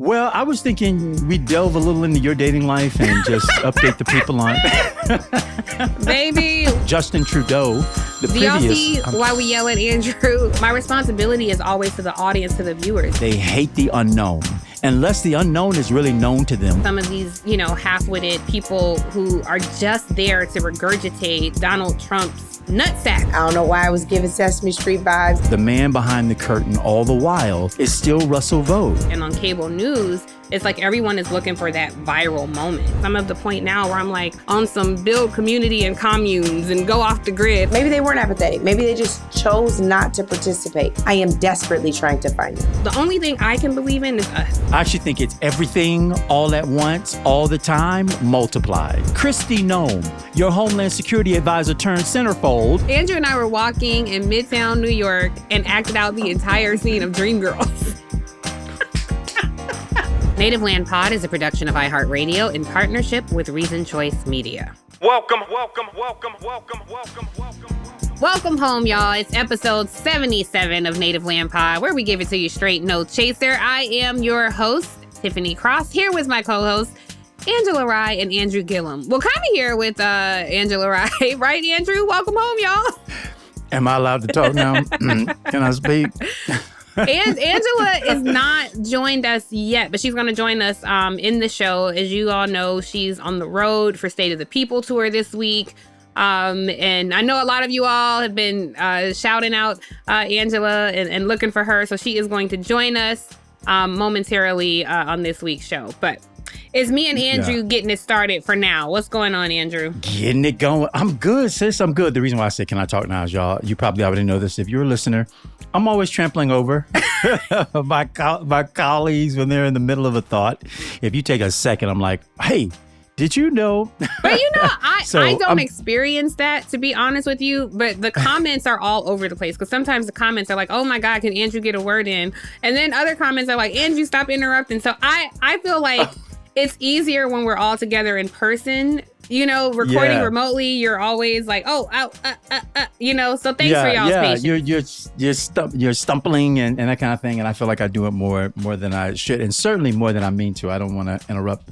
Well, I was thinking we'd delve a little into your dating life and just update the people on Baby. Justin Trudeau. Do y'all see why we yell at Andrew? My responsibility is always to the audience, to the viewers. They hate the unknown, unless the unknown is really known to them. Some of these, half-witted people who are just there to regurgitate Donald Trump's nutsack. I don't know why I was giving Sesame Street vibes. The man behind the curtain all the while is still Russell Vogue. And on cable news, it's like everyone is looking for that viral moment. I'm at the point now where I'm like on some build community and communes and go off the grid. Maybe they weren't apathetic. Maybe they just chose not to participate. I am desperately trying to find them. The only thing I can believe in is us. I actually think it's everything, all at once, all the time, multiplied. Kristi Noem, your Homeland Security advisor turned centerfold. Andrew and I were walking in Midtown, New York, and acted out the entire scene of Dreamgirls. Native Land Pod is a production of iHeartRadio in partnership with Reason Choice Media. Welcome. Welcome home, y'all. It's episode 77 of Native Land Pod, where we give it to you straight, no chaser. I am your host, Tiffany Cross, here with my co-hosts, Angela Rye and Andrew Gillum. Well, kind of here with Angela Rye, right, Andrew? Welcome home, y'all. Am I allowed to talk now? Can I speak? And Angela is not joined us yet, but she's going to join us in the show. As you all know, she's on the road for State of the People tour this week. And I know a lot of you all have been shouting out Angela and looking for her. So she is going to join us momentarily on this week's show. But it's me and Andrew getting it started for now. What's going on, Andrew? Getting it going. I'm good, sis. I'm good. The reason why I say, can I talk now is, y'all, you probably already know this. If you're a listener, I'm always trampling over my colleagues when they're in the middle of a thought. If you take a second, I'm like, hey, did you know? But I don't experience that, to be honest with you. But the comments are all over the place. Because sometimes the comments are like, oh my God, can Andrew get a word in? And then other comments are like, Andrew, stop interrupting. So I feel like it's easier when we're all together in person. Recording remotely, you're always like, so thanks for y'all's patience. You're stumbling and that kind of thing. And I feel like I do it more than I should, and certainly more than I mean to. I don't want to interrupt.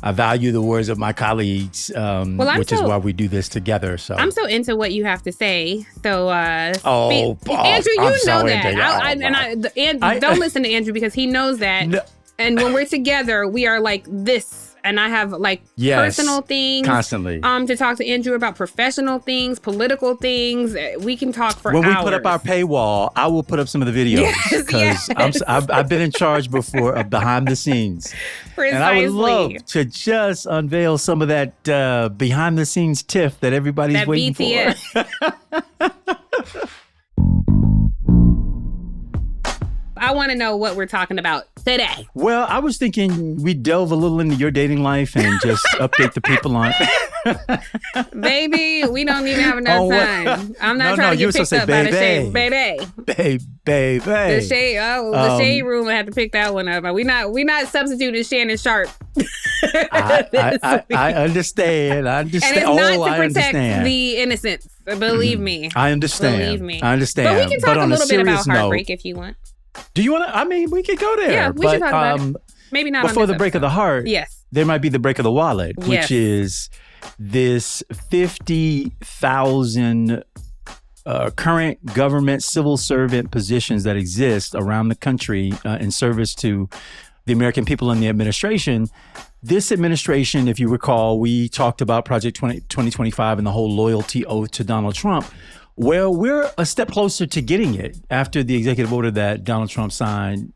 I value the words of my colleagues, which is why we do this together. So I'm so into what you have to say. So, Andrew, you know that. Don't listen to Andrew because he knows that. No. And when we're together, we are like this. And I have personal things constantly to talk to Andrew about, professional things, political things. We can talk for hours. When we put up our paywall, I will put up some of the videos because I've been in charge before of behind the scenes. Precisely. And I would love to just unveil some of that behind the scenes tiff that everybody's waiting BTS. For. I want to know what we're talking about today. Well, I was thinking we'd delve a little into your dating life and just update the people on Baby, we don't even have enough time. I'm not trying to get picked up by the shade. Baby. The shade, the shade room, I had to pick that one up. We're not substituting Shannon Sharp. I understand. And it's not to protect the innocents. Believe me. I understand. Believe me. I understand. But we can talk a little bit about heartbreak if you want. Do you want to? I mean, we could go there. Yeah, we should talk about it. Maybe not before the break of the heart. Yes. There might be the break of the wallet, which is this 50,000 current government civil servant positions that exist around the country in service to the American people and the administration. This administration, if you recall, we talked about Project 2025 and the whole loyalty oath to Donald Trump. Well, we're a step closer to getting it after the executive order that Donald Trump signed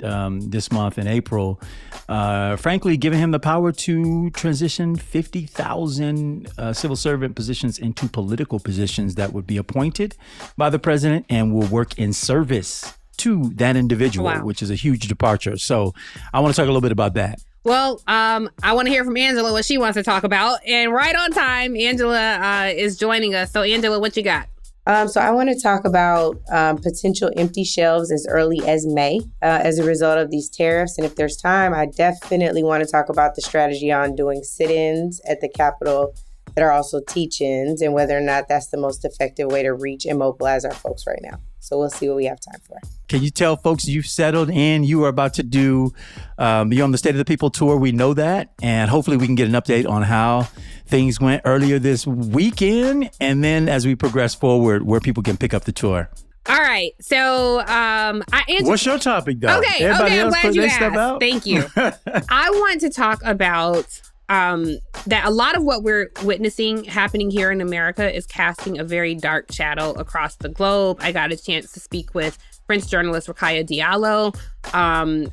this month in April, frankly, giving him the power to transition 50,000 civil servant positions into political positions that would be appointed by the president and will work in service to that individual, which is a huge departure. So I want to talk a little bit about that. Well, I want to hear from Angela what she wants to talk about. And right on time, Angela is joining us. So Angela, what you got? So I want to talk about potential empty shelves as early as May as a result of these tariffs. And if there's time, I definitely want to talk about the strategy on doing sit-ins at the Capitol that are also teach-ins and whether or not that's the most effective way to reach and mobilize our folks right now. So we'll see what we have time for. Can you tell folks you've settled in? You are about to do Beyond the State of the People tour. We know that. And hopefully we can get an update on how things went earlier this weekend. And then as we progress forward, where people can pick up the tour. All right. So, what's your topic, though? Okay. I'm glad you asked. Thank you. I want to talk about that a lot of what we're witnessing happening here in America is casting a very dark shadow across the globe. I got a chance to speak with French journalist Rakaya Diallo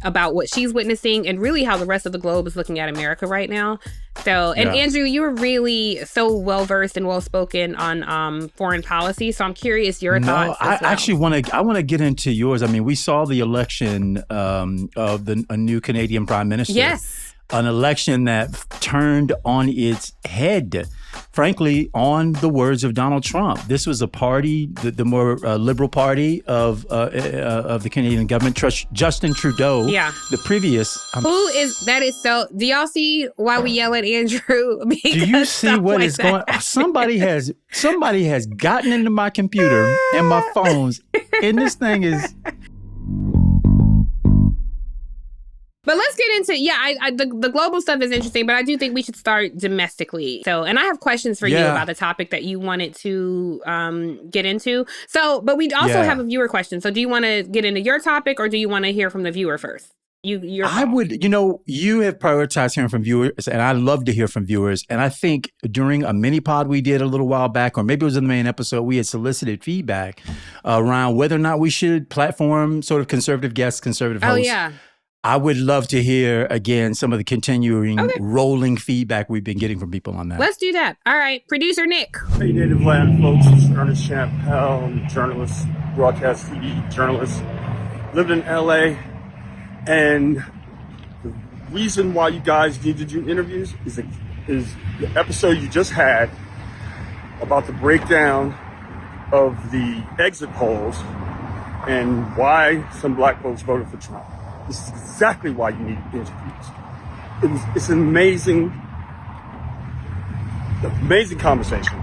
about what she's witnessing and really how the rest of the globe is looking at America right now. So, and Andrew, you were really so well-versed and well-spoken on foreign policy. So I'm curious your thoughts as well. I actually want to get into yours. I mean, we saw the election of a new Canadian prime minister. Yes. An election that turned on its head, frankly, on the words of Donald Trump. This was a party, the more liberal party of the Canadian government, Justin Trudeau. Yeah. The previous. That is so. Do y'all see why we yell at Andrew? Do you see what is going on? Somebody has gotten into my computer and my phones, and this thing is. But let's get into, the global stuff is interesting, but I do think we should start domestically. So, and I have questions for you about the topic that you wanted to get into. So, but we also have a viewer question. So do you want to get into your topic or do you want to hear from the viewer first? I would, you have prioritized hearing from viewers, and I love to hear from viewers. And I think during a MiniPod we did a little while back, or maybe it was in the main episode, we had solicited feedback around whether or not we should platform sort of conservative guests, conservative hosts. Oh, yeah. I would love to hear, again, some of the continuing rolling feedback we've been getting from people on that. Let's do that. All right. Producer Nick. Hey, Native Land folks. This is Ernest Chappell. I'm a journalist, broadcast TV journalist. Lived in LA. And the reason why you guys need to do interviews is the episode you just had about the breakdown of the exit polls and why some black folks voted for Trump. This is exactly why you need interviews. It's an amazing conversation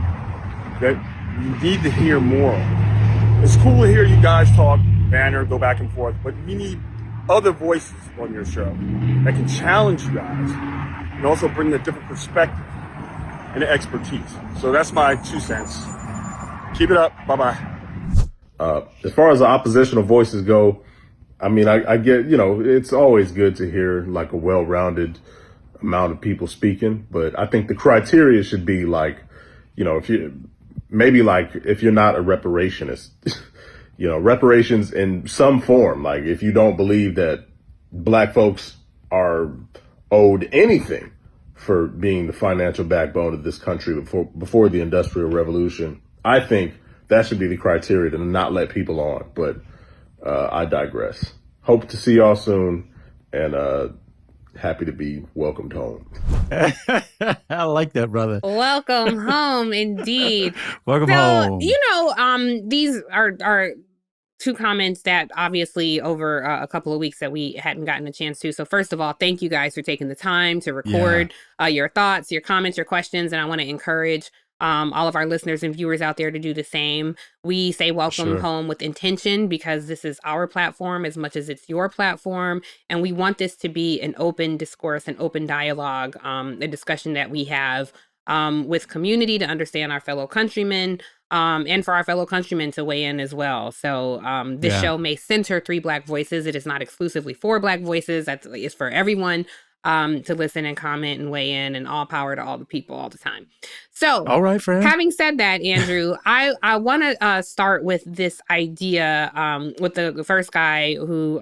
that you need to hear more of. It's cool to hear you guys talk, banter, go back and forth, but we need other voices on your show that can challenge you guys and also bring a different perspective and expertise. So that's my 2 cents. Keep it up. Bye-bye. As far as the oppositional voices go, I mean, I get, it's always good to hear like a well-rounded amount of people speaking, but I think the criteria should be like, if you're not a reparationist, reparations in some form, like if you don't believe that black folks are owed anything for being the financial backbone of this country before the Industrial Revolution, I think that should be the criteria to not let people on, but I digress. Hope to see y'all soon, and happy to be welcomed home. I like that, brother. Welcome home, indeed. Welcome home. These are 2 comments that obviously over a couple of weeks that we hadn't gotten a chance to. So first of all, thank you guys for taking the time to record your thoughts, your comments, your questions, and I want to encourage all of our listeners and viewers out there to do the same. We say welcome home with intention because this is our platform as much as it's your platform. And we want this to be an open discourse, an open dialogue, a discussion that we have with community to understand our fellow countrymen and for our fellow countrymen to weigh in as well. So this show may center 3 Black voices. It is not exclusively for Black voices. It's for everyone. To listen and comment and weigh in, and all power to all the people all the time. So, all right, friend. Having said that, Andrew, I want to start with this idea with the first guy who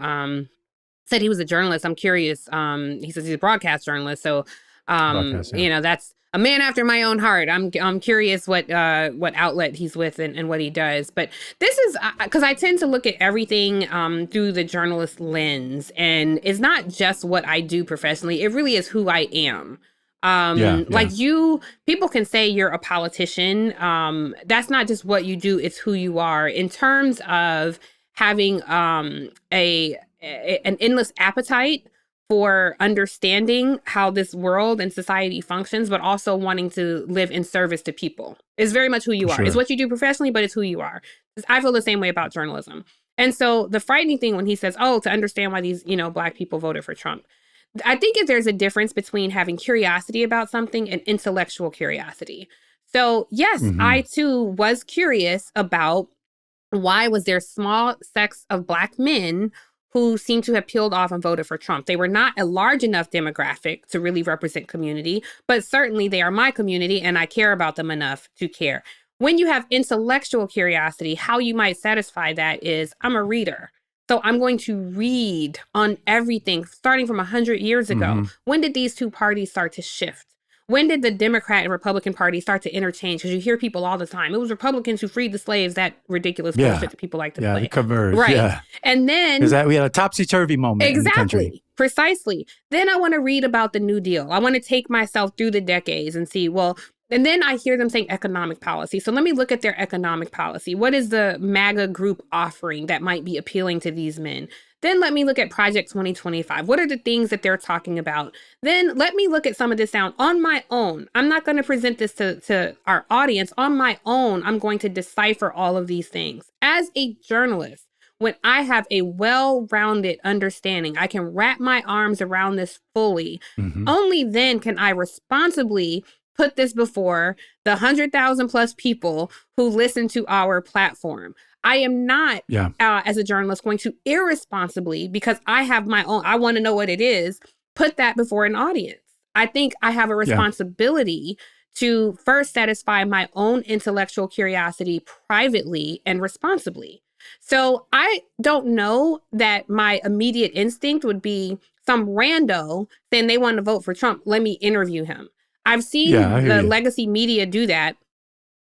said he was a journalist. I'm curious. He says he's a broadcast journalist. So, that's a man after my own heart. I'm curious what outlet he's with and what he does. But this is because I tend to look at everything through the journalist lens, and it's not just what I do professionally. It really is who I am. Like people can say you're a politician. That's not just what you do. It's who you are in terms of having an endless appetite for understanding how this world and society functions, but also wanting to live in service to people. It's very much who you are. It's what you do professionally, but it's who you are. I feel the same way about journalism. And so the frightening thing when he says, oh, to understand why these, Black people voted for Trump, I think if there's a difference between having curiosity about something and intellectual curiosity. So yes, I too was curious about why was there small sects of Black men who seem to have peeled off and voted for Trump. They were not a large enough demographic to really represent community, but certainly they are my community and I care about them enough to care. When you have intellectual curiosity, how you might satisfy that is I'm a reader. So I'm going to read on everything starting from 100 years ago. When did these two parties start to shift? When did the Democrat and Republican Party start to interchange? Because you hear people all the time. It was Republicans who freed the slaves, that ridiculous bullshit that people like to play. Yeah, converge. Right. Yeah. And then... Because we had a topsy-turvy moment in the country. Exactly. Precisely. Then I want to read about the New Deal. I want to take myself through the decades and see, and then I hear them saying economic policy. So let me look at their economic policy. What is the MAGA group offering that might be appealing to these men? Then let me look at Project 2025. What are the things that they're talking about? Then let me look at some of this down on my own. I'm not going to present this to our audience. On my own, I'm going to decipher all of these things. As a journalist, when I have a well-rounded understanding, I can wrap my arms around this fully. Only then can I responsibly put this before the 100,000 plus people who listen to our platform. I am not, as a journalist, going to irresponsibly, because I have my own, I want to know what it is, put that before an audience. I think I have a responsibility to first satisfy my own intellectual curiosity privately and responsibly. So I don't know that my immediate instinct would be some rando saying they want to vote for Trump. Let me interview him. I've seen the legacy media do that.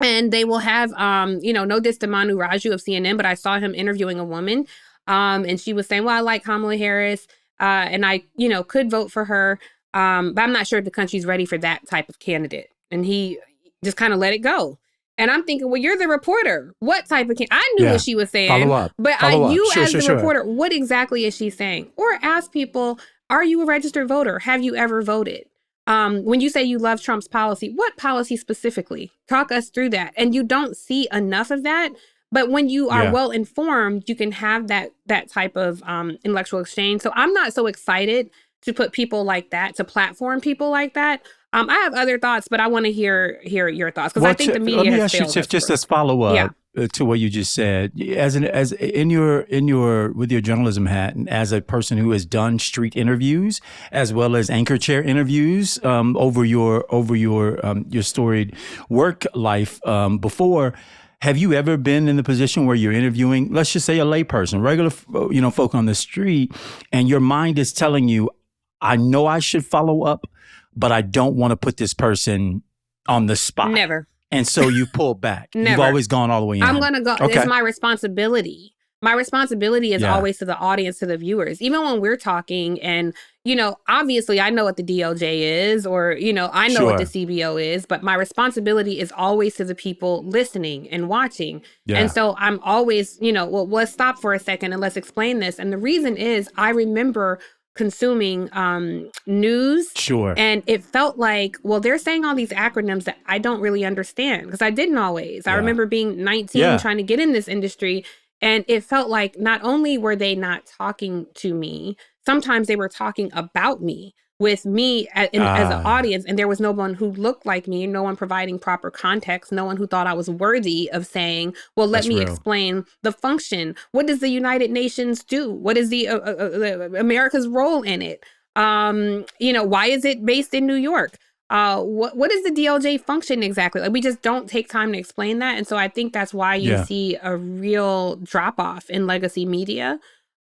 And they will have, no diss to Manu Raju of CNN, but I saw him interviewing a woman. And she was saying, well, I like Kamala Harris and I, could vote for her. But I'm not sure if the country's ready for that type of candidate. And he just kind of let it go. And I'm thinking, well, you're the reporter. What type of I knew what she was saying. Follow up. But you as the reporter, what exactly is she saying? Or ask people, are you a registered voter? Have you ever voted? When you say you love Trump's policy, what policy specifically? Talk us through that. And you don't see enough of that. But when you are well informed, you can have that type of intellectual exchange. So I'm not so excited to put people like that, to platform people like that. I have other thoughts, but I want to hear your thoughts because I think the media has failed us. Let me ask you just as follow up to what you just said. As in your with your journalism hat, and as a person who has done street interviews as well as anchor chair interviews over your storied work life before. Have you ever been in the position where you're interviewing, let's just say a layperson, regular, folk on the street, and your mind is telling you, I know I should follow up, but I don't want to put this person on the spot. Never. And so you pull back. Never. You've always gone all the way in. I'm going to go. Okay. It's my responsibility. My responsibility is always to the audience, to the viewers. Even when we're talking and, obviously I know what the DOJ is or, I know what the CBO is, but my responsibility is always to the people listening and watching. Yeah. And so I'm always, let's stop for a second and let's explain this. And the reason is I remember consuming news. Sure. And it felt like, well, they're saying all these acronyms that I don't really understand because I didn't always. I remember being 19 trying to get in this industry. And it felt like not only were they not talking to me, sometimes they were talking about me with me as an audience. And there was no one who looked like me, no one providing proper context, no one who thought I was worthy of saying, well, let me explain the function. What does the United Nations do? What is the America's role in it? Why is it based in New York? What is the DOJ function exactly? Like, we just don't take time to explain that. And so I think that's why you see a real drop off in legacy media.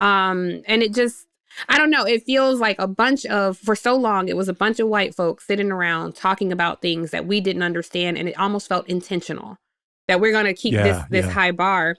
And it just, I don't know. It feels like for so long, it was a bunch of white folks sitting around talking about things that we didn't understand. And it almost felt intentional that we're going to keep this high bar.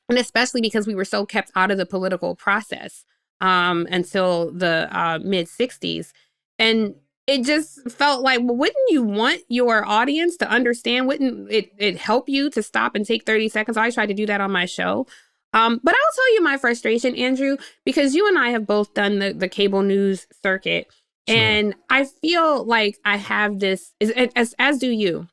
And especially because we were so kept out of the political process until the mid 60s. And it just felt like, well, wouldn't you want your audience to understand? Wouldn't it help you to stop and take 30 seconds? I always try to do that on my show. But I'll tell you my frustration, Andrew, because you and I have both done the cable news circuit. Sure. And I feel like I have this, as do you,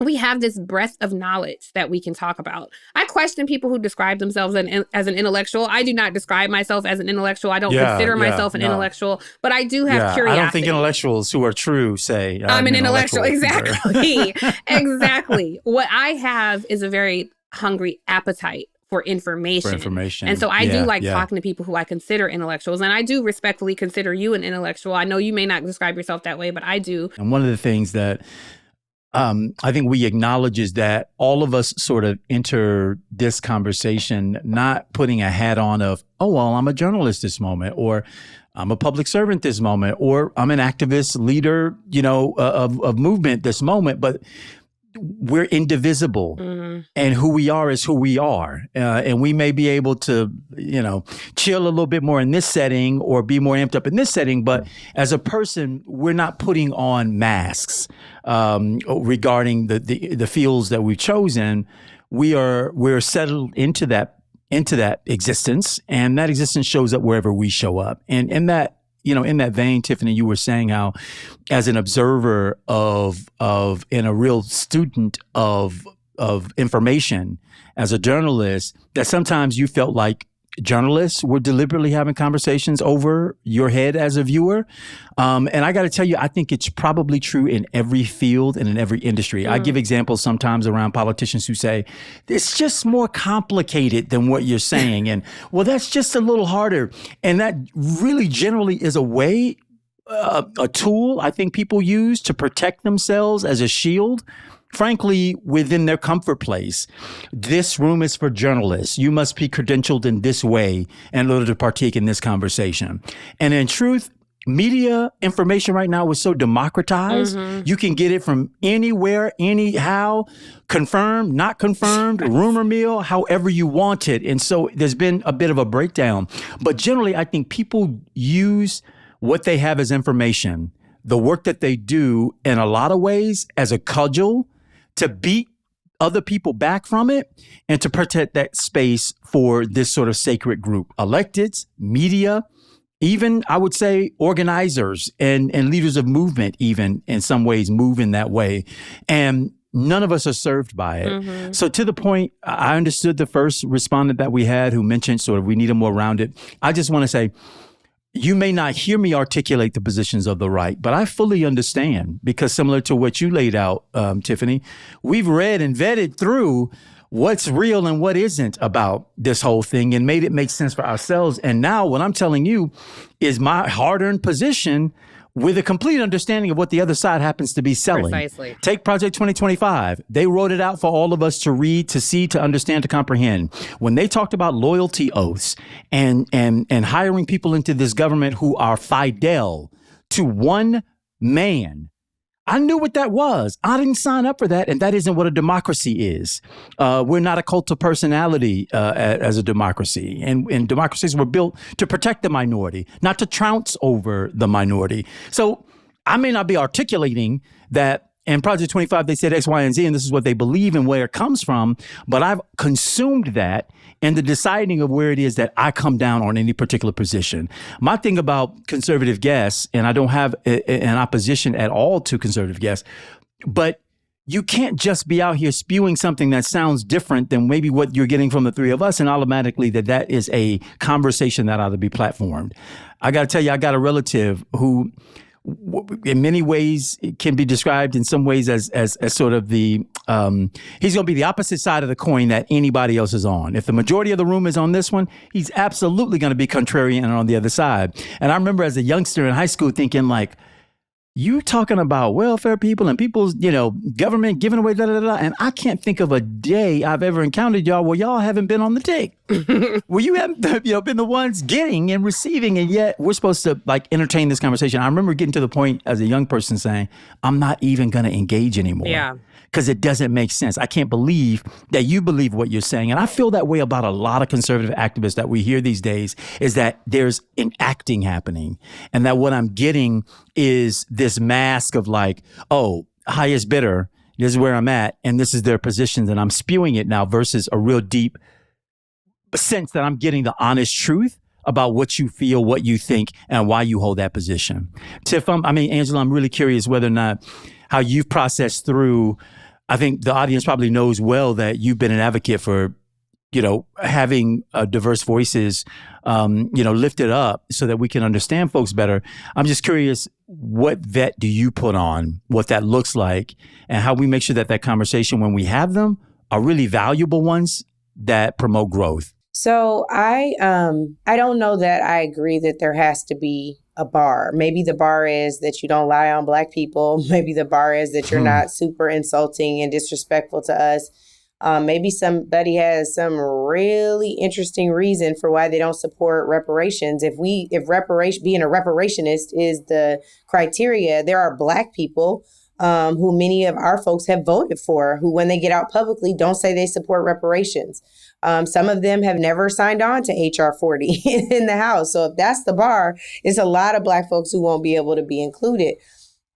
we have this breadth of knowledge that we can talk about. I question people who describe themselves as an intellectual. I do not describe myself as an intellectual. I don't consider myself an intellectual, but I do have curiosity. I don't think intellectuals who are true say, I'm an intellectual. Exactly. Exactly. What I have is a very hungry appetite for information. And so I do like talking to people who I consider intellectuals. And I do respectfully consider you an intellectual. I know you may not describe yourself that way, but I do. And one of the things that I think we acknowledge is that all of us sort of enter this conversation not putting a hat on of, oh, well, I'm a journalist this moment, or I'm a public servant this moment, or I'm an activist leader, of movement this moment, but we're indivisible, and who we are is who we are. And we may be able to, chill a little bit more in this setting or be more amped up in this setting. But as a person, we're not putting on masks regarding the fields that we've chosen. We're settled into that existence, and that existence shows up wherever we show up. And in that vein, Tiffany, you were saying how, as an observer and a real student of information, as a journalist, that sometimes you felt like journalists were deliberately having conversations over your head as a viewer. And I got to tell you, I think it's probably true in every field and in every industry. I give examples sometimes around politicians who say, it's just more complicated than what you're saying. And well, that's just a little harder. And that really generally is a tool I think people use to protect themselves as a shield. Frankly, within their comfort place. This room is for journalists. You must be credentialed in this way in order to partake in this conversation. And in truth, media information right now is so democratized. You can get it from anywhere, anyhow, confirmed, not confirmed, rumor mill, however you want it. And so there's been a bit of a breakdown. But generally, I think people use what they have as information, the work that they do, in a lot of ways as a cudgel to beat other people back from it and to protect that space for this sort of sacred group. Electeds, media, even I would say organizers and leaders of movement, even in some ways move in that way. And none of us are served by it. So to the point, I understood the first respondent that we had who mentioned sort of we need a more rounded. I just want to say, you may not hear me articulate the positions of the right, but I fully understand, because similar to what you laid out, Tiffany, we've read and vetted through what's real and what isn't about this whole thing and made it make sense for ourselves. And now what I'm telling you is my hard-earned position with a complete understanding of what the other side happens to be selling. Precisely. Take Project 2025. They wrote it out for all of us to read, to see, to understand, to comprehend. When they talked about loyalty oaths and hiring people into this government who are fidel to one man, I knew what that was. I didn't sign up for that, and that isn't what a democracy is. We're not a cult of personality as a democracy, and democracies were built to protect the minority, not to trounce over the minority. So I may not be articulating that in Project 25, they said X, Y, and Z, and this is what they believe and where it comes from, but I've consumed that in the deciding of where it is that I come down on any particular position. My thing about conservative guests, and I don't have an opposition at all to conservative guests, but you can't just be out here spewing something that sounds different than maybe what you're getting from the three of us, and automatically that is a conversation that ought to be platformed. I got to tell you, I got a relative who, in many ways, it can be described in some ways as sort of the, he's going to be the opposite side of the coin that anybody else is on. If the majority of the room is on this one, he's absolutely going to be contrarian and on the other side. And I remember as a youngster in high school thinking like, you talking about welfare people and people's, government giving away and I can't think of a day I've ever encountered y'all where y'all haven't been on the take. Where you haven't, been the ones getting and receiving, and yet we're supposed to entertain this conversation. I remember getting to the point as a young person saying, I'm not even going to engage anymore. Yeah. Because it doesn't make sense. I can't believe that you believe what you're saying. And I feel that way about a lot of conservative activists that we hear these days, is that there's an acting happening. And that what I'm getting is this mask of highest bidder, this is where I'm at, and this is their positions, and I'm spewing it now, versus a real deep sense that I'm getting the honest truth about what you feel, what you think, and why you hold that position. Tiff, Angela, I'm really curious whether or not how you've processed through I think the audience probably knows well that you've been an advocate for, having diverse voices, lifted up so that we can understand folks better. I'm just curious, what vet do you put on, what that looks like, and how we make sure that conversation, when we have them, are really valuable ones that promote growth? So I don't know that I agree that there has to be a bar. Maybe the bar is that you don't lie on Black people. Maybe the bar is that you're not super insulting and disrespectful to us. Maybe somebody has some really interesting reason for why they don't support reparations. If being a reparationist is the criteria, there are Black people who many of our folks have voted for, who when they get out publicly don't say they support reparations. Some of them have never signed on to HR 40 in the House. So if that's the bar, it's a lot of Black folks who won't be able to be included.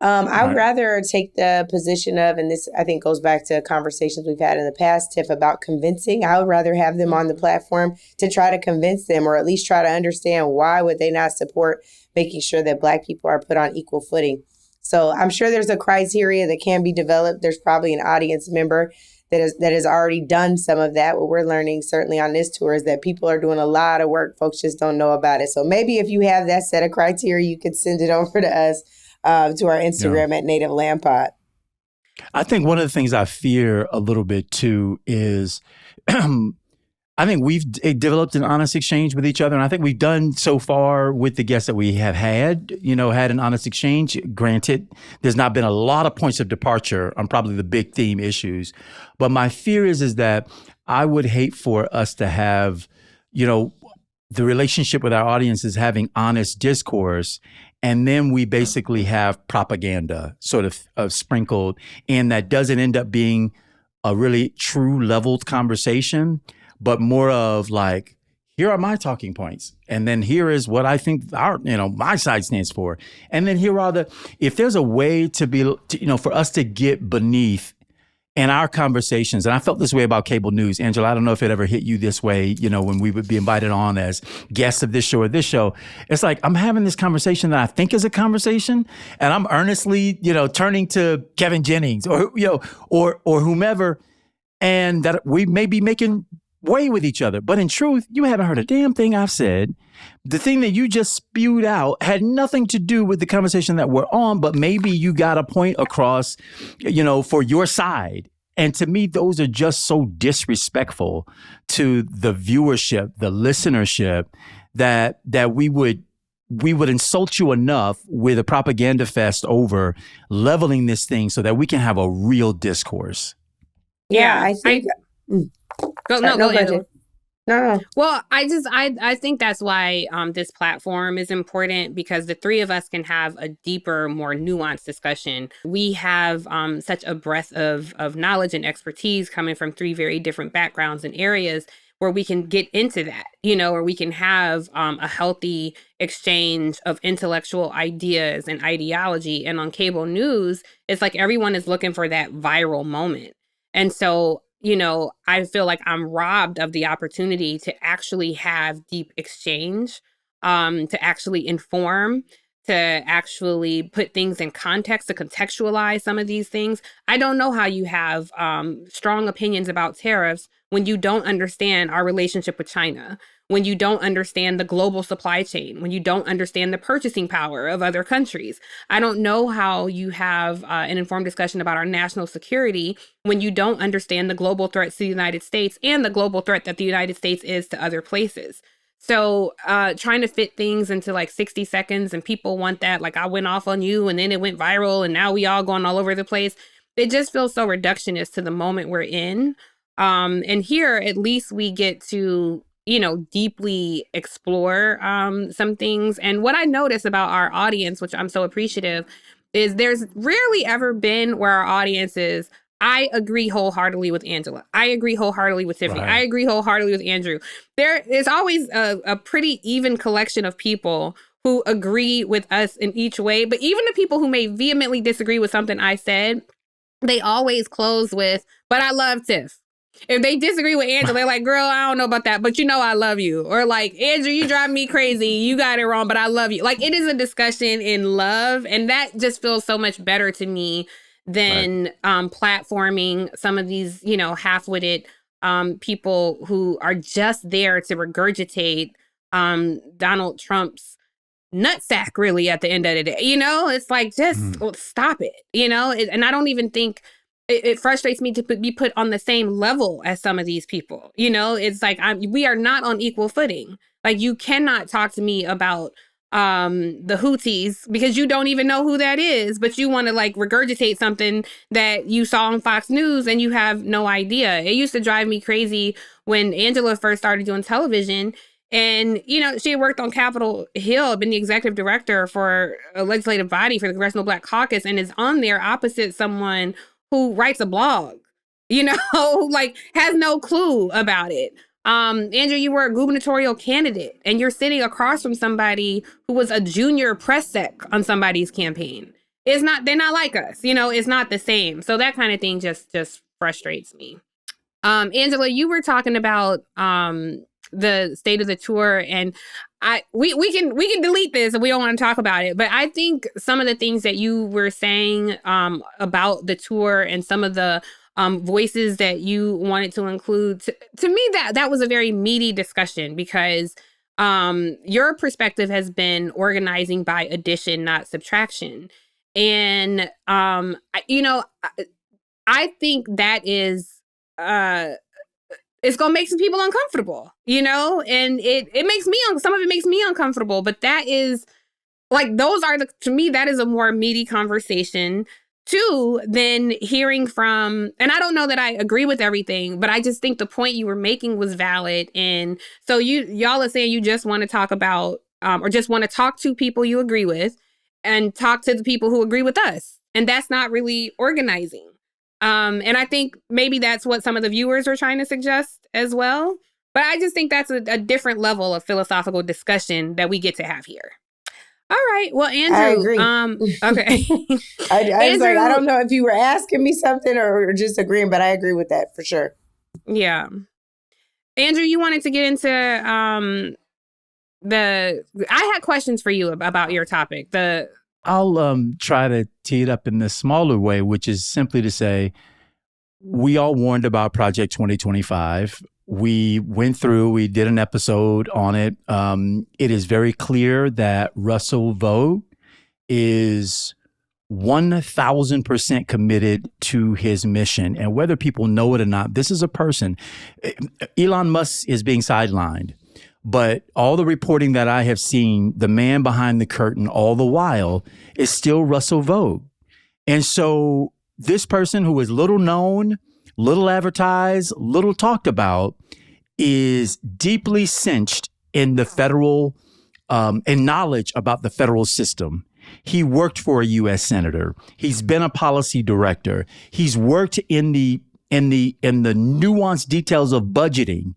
I would rather take the position of, and this I think goes back to conversations we've had in the past, Tiff, about convincing. I would rather have them on the platform to try to convince them, or at least try to understand why would they not support making sure that Black people are put on equal footing. So I'm sure there's a criteria that can be developed. There's probably an audience member that has already done some of that. What we're learning certainly on this tour is that people are doing a lot of work. Folks just don't know about it. So maybe if you have that set of criteria, you could send it over to us. To our Instagram at Native Land Pod. I think one of the things I fear a little bit too is I think we've developed an honest exchange with each other. And I think we've done so far with the guests that we have had an honest exchange. Granted, there's not been a lot of points of departure on probably the big theme issues. But my fear is that I would hate for us to have, the relationship with our audience is having honest discourse. And then we basically have propaganda sort of sprinkled in that doesn't end up being a really true leveled conversation, but more of like, here are my talking points. And then here is what I think my side stands for. And then here are if there's a way for us to get beneath in our conversations, and I felt this way about cable news. Angela, I don't know if it ever hit you this way, when we would be invited on as guests of this show or this show. It's like I'm having this conversation that I think is a conversation, and I'm earnestly, turning to Kevin Jennings or whomever, and that we may be making way with each other. But in truth, you haven't heard a damn thing I've said. The thing that you just spewed out had nothing to do with the conversation that we're on, but maybe you got a point across, for your side. And to me, those are just so disrespectful to the viewership, the listenership, that we would insult you enough with a propaganda fest over leveling this thing so that we can have a real discourse. Yeah, I think... Go ahead. No. Well, I think that's why this platform is important, because the three of us can have a deeper, more nuanced discussion. We have such a breadth of knowledge and expertise coming from three very different backgrounds and areas where we can get into that, or we can have a healthy exchange of intellectual ideas and ideology. And on cable news, it's like everyone is looking for that viral moment. And so I feel like I'm robbed of the opportunity to actually have deep exchange, to actually inform, to actually put things in context, to contextualize some of these things. I don't know how you have strong opinions about tariffs when you don't understand our relationship with China, when you don't understand the global supply chain, when you don't understand the purchasing power of other countries. I don't know how you have an informed discussion about our national security when you don't understand the global threats to the United States and the global threat that the United States is to other places. So trying to fit things into like 60 seconds, and people want that, like I went off on you and then it went viral and now we all going all over the place. It just feels so reductionist to the moment we're in. And here, at least we get to, deeply explore some things. And what I notice about our audience, which I'm so appreciative, is there's rarely ever been where our audience is, I agree wholeheartedly with Angela. I agree wholeheartedly with Tiffany. Right. I agree wholeheartedly with Andrew. There is always a pretty even collection of people who agree with us in each way. But even the people who may vehemently disagree with something I said, they always close with, but I love Tiff. If they disagree with Andrew, they're like, girl, I don't know about that, but I love you. Or like, Andrew, you drive me crazy. You got it wrong, but I love you. Like, it is a discussion in love. And that just feels so much better to me than platforming some of these, half-witted people who are just there to regurgitate Donald Trump's nutsack, really, at the end of the day. It's like, just stop it, and I don't even think it frustrates me to be put on the same level as some of these people. It's like, we are not on equal footing. Like, you cannot talk to me about the Houthis because you don't even know who that is, but you want to like regurgitate something that you saw on Fox News and you have no idea. It used to drive me crazy when Angela first started doing television. And, she had worked on Capitol Hill, been the executive director for a legislative body for the Congressional Black Caucus, and is on there opposite someone who writes a blog, like has no clue about it. Andrew, you were a gubernatorial candidate and you're sitting across from somebody who was a junior press sec on somebody's campaign. They're not like us, it's not the same. So that kind of thing just frustrates me. Angela, you were talking about the state of the tour, and we can delete this if we don't want to talk about it. But I think some of the things that you were saying about the tour and some of the voices that you wanted to include, to me, that was a very meaty discussion, because your perspective has been organizing by addition, not subtraction. And, I think that is, it's going to make some people uncomfortable, and it makes me, some of it makes me uncomfortable, but that is like, to me, that is a more meaty conversation too than hearing from, and I don't know that I agree with everything, but I just think the point you were making was valid. And so y'all are saying you just want to talk about, or just want to talk to people you agree with and talk to the people who agree with us. And that's not really organizing. And I think maybe that's what some of the viewers are trying to suggest as well. But I just think that's a different level of philosophical discussion that we get to have here. All right. Well, Andrew. I agree. Okay. I was like, I don't know if you were asking me something or just agreeing, but I agree with that for sure. Yeah. Andrew, you wanted to get into I had questions for you about your topic. I'll try to tee it up in the smaller way, which is simply to say, we all warned about Project 2025. We did an episode on it. It is very clear that Russell Vought is 1,000% committed to his mission. And whether people know it or not, this is a person. Elon Musk is being sidelined. But all the reporting that I have seen, the man behind the curtain all the while is still Russell Vought. And so this person who is little known, little advertised, little talked about, is deeply cinched in the federal, in knowledge about the federal system. He worked for a U.S. senator. He's been a policy director. He's worked in the nuanced details of budgeting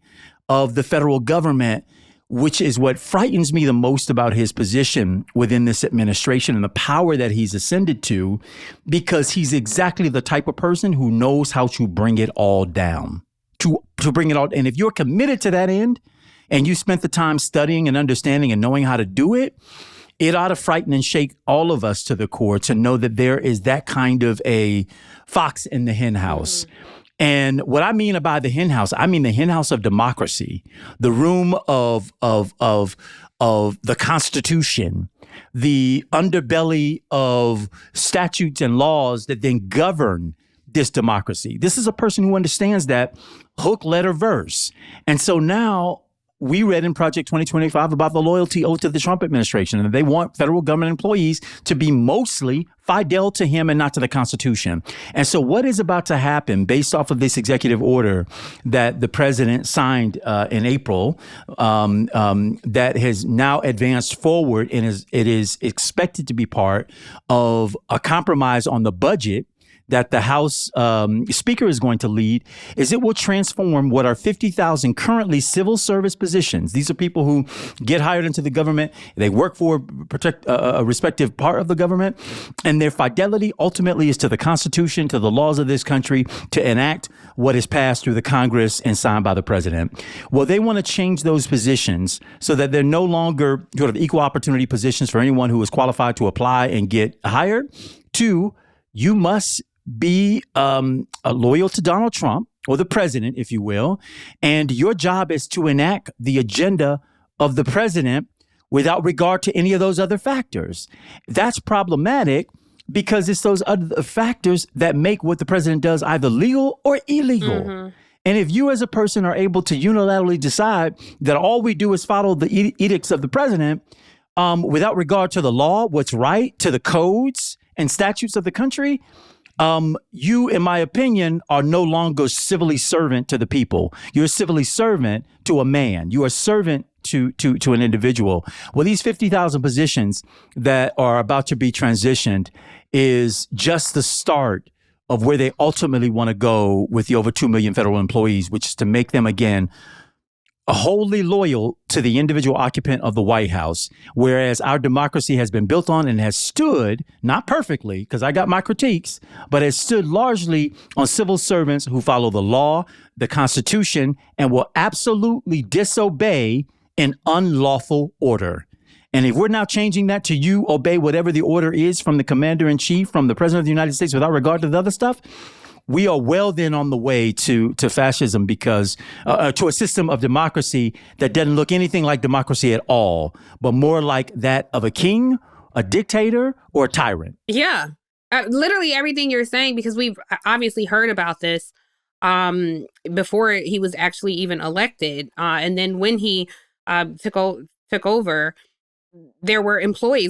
of the federal government, which is what frightens me the most about his position within this administration and the power that he's ascended to, because he's exactly the type of person who knows how to bring it all down, to bring it all. And if you're committed to that end and you spent the time studying and understanding and knowing how to do it, it ought to frighten and shake all of us to the core to know that there is that kind of a fox in the hen house. And what I mean by the hen house, I mean the hen house of democracy, the room of the Constitution, the underbelly of statutes and laws that then govern this democracy. This is a person who understands that hook, letter, verse. And so now we read in Project 2025 about the loyalty owed to the Trump administration, and they want federal government employees to be mostly fidel to him and not to the Constitution. And so what is about to happen based off of this executive order that the president signed in April that has now advanced forward and it is expected to be part of a compromise on the budget that the House Speaker is going to lead, is it will transform what are 50,000 currently civil service positions. These are people who get hired into the government. They work for a respective part of the government, and their fidelity ultimately is to the Constitution, to the laws of this country, to enact what is passed through the Congress and signed by the president. Well, they want to change those positions so that they're no longer sort of equal opportunity positions for anyone who is qualified to apply and get hired. Two, you must be loyal to Donald Trump, or the president, if you will, and your job is to enact the agenda of the president without regard to any of those other factors. That's problematic because it's those other factors that make what the president does either legal or illegal. Mm-hmm. And if you as a person are able to unilaterally decide that all we do is follow the edicts of the president without regard to the law, what's right, to the codes and statutes of the country, you, in my opinion, are no longer civilly servant to the people. You're civilly servant to a man. You are servant to an individual. Well, these 50,000 positions that are about to be transitioned is just the start of where they ultimately want to go with the over 2 million federal employees, which is to make them, again, wholly loyal to the individual occupant of the White House, whereas our democracy has been built on and has stood, not perfectly, because I got my critiques, but has stood largely on civil servants who follow the law, the Constitution, and will absolutely disobey an unlawful order. And if we're now changing that to you obey whatever the order is from the commander-in-chief, from the president of the United States, without regard to the other stuff, we are well then on the way to fascism, because to a system of democracy that doesn't look anything like democracy at all, but more like that of a king, a dictator, or a tyrant. Yeah, literally everything you're saying, because we've obviously heard about this before he was actually even elected. And then when he took over, there were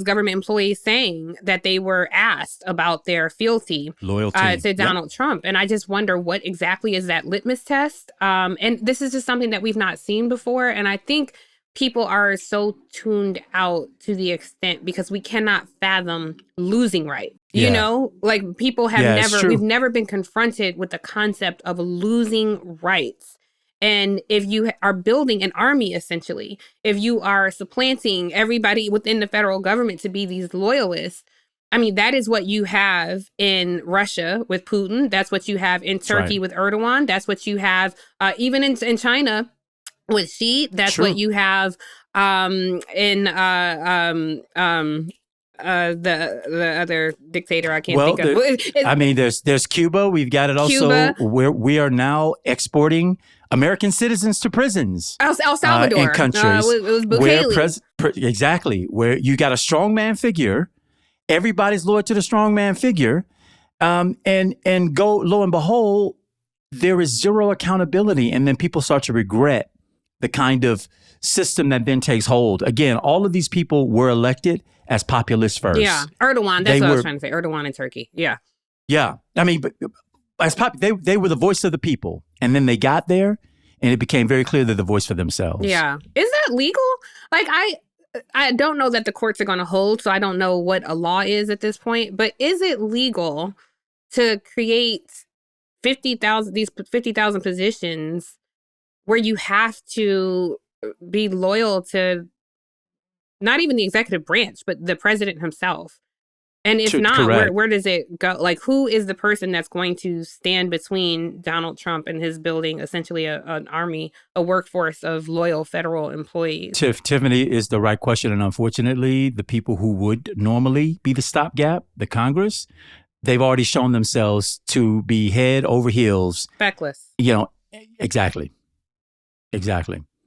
government employees saying that they were asked about their fealty loyalty to Donald Trump. And I just wonder, what exactly is that litmus test? And this is just something that we've not seen before. And I think people are so tuned out to the extent because we cannot fathom losing right. You know, like people have we've never been confronted with the concept of losing rights. And if you are building an army, essentially, if you are supplanting everybody within the federal government to be these loyalists, I mean, that is what you have in Russia with Putin. That's what you have in Turkey with Erdogan. That's what you have even in China with Xi. That's what you have in the other dictator I can't think of. I mean, there's Cuba. We've got it also where we are now exporting American citizens to prisons. El Salvador. In countries. It was Bukele. Exactly. Where you got a strongman figure. Everybody's loyal to the strongman figure. And go, lo and behold, there is zero accountability. And then people start to regret the kind of system that then takes hold. Again, all of these people were elected as populists first. Yeah. Erdogan. That's what I was trying to say. Erdogan in Turkey. Yeah. Yeah. I mean, but they were the voice of the people. And then they got there and it became very clear they're the voice for themselves. Yeah. Is that legal? Like, I don't know that the courts are going to hold, so I don't know what a law is at this point. But is it legal to create 50,000 positions where you have to be loyal to not even the executive branch, but the president himself? And if not, where does it go? Like, who is the person that's going to stand between Donald Trump and his building essentially an army, a workforce of loyal federal employees? Tiffany is the right question. And unfortunately, the people who would normally be the stopgap, the Congress, they've already shown themselves to be head over heels. Feckless. You know, exactly.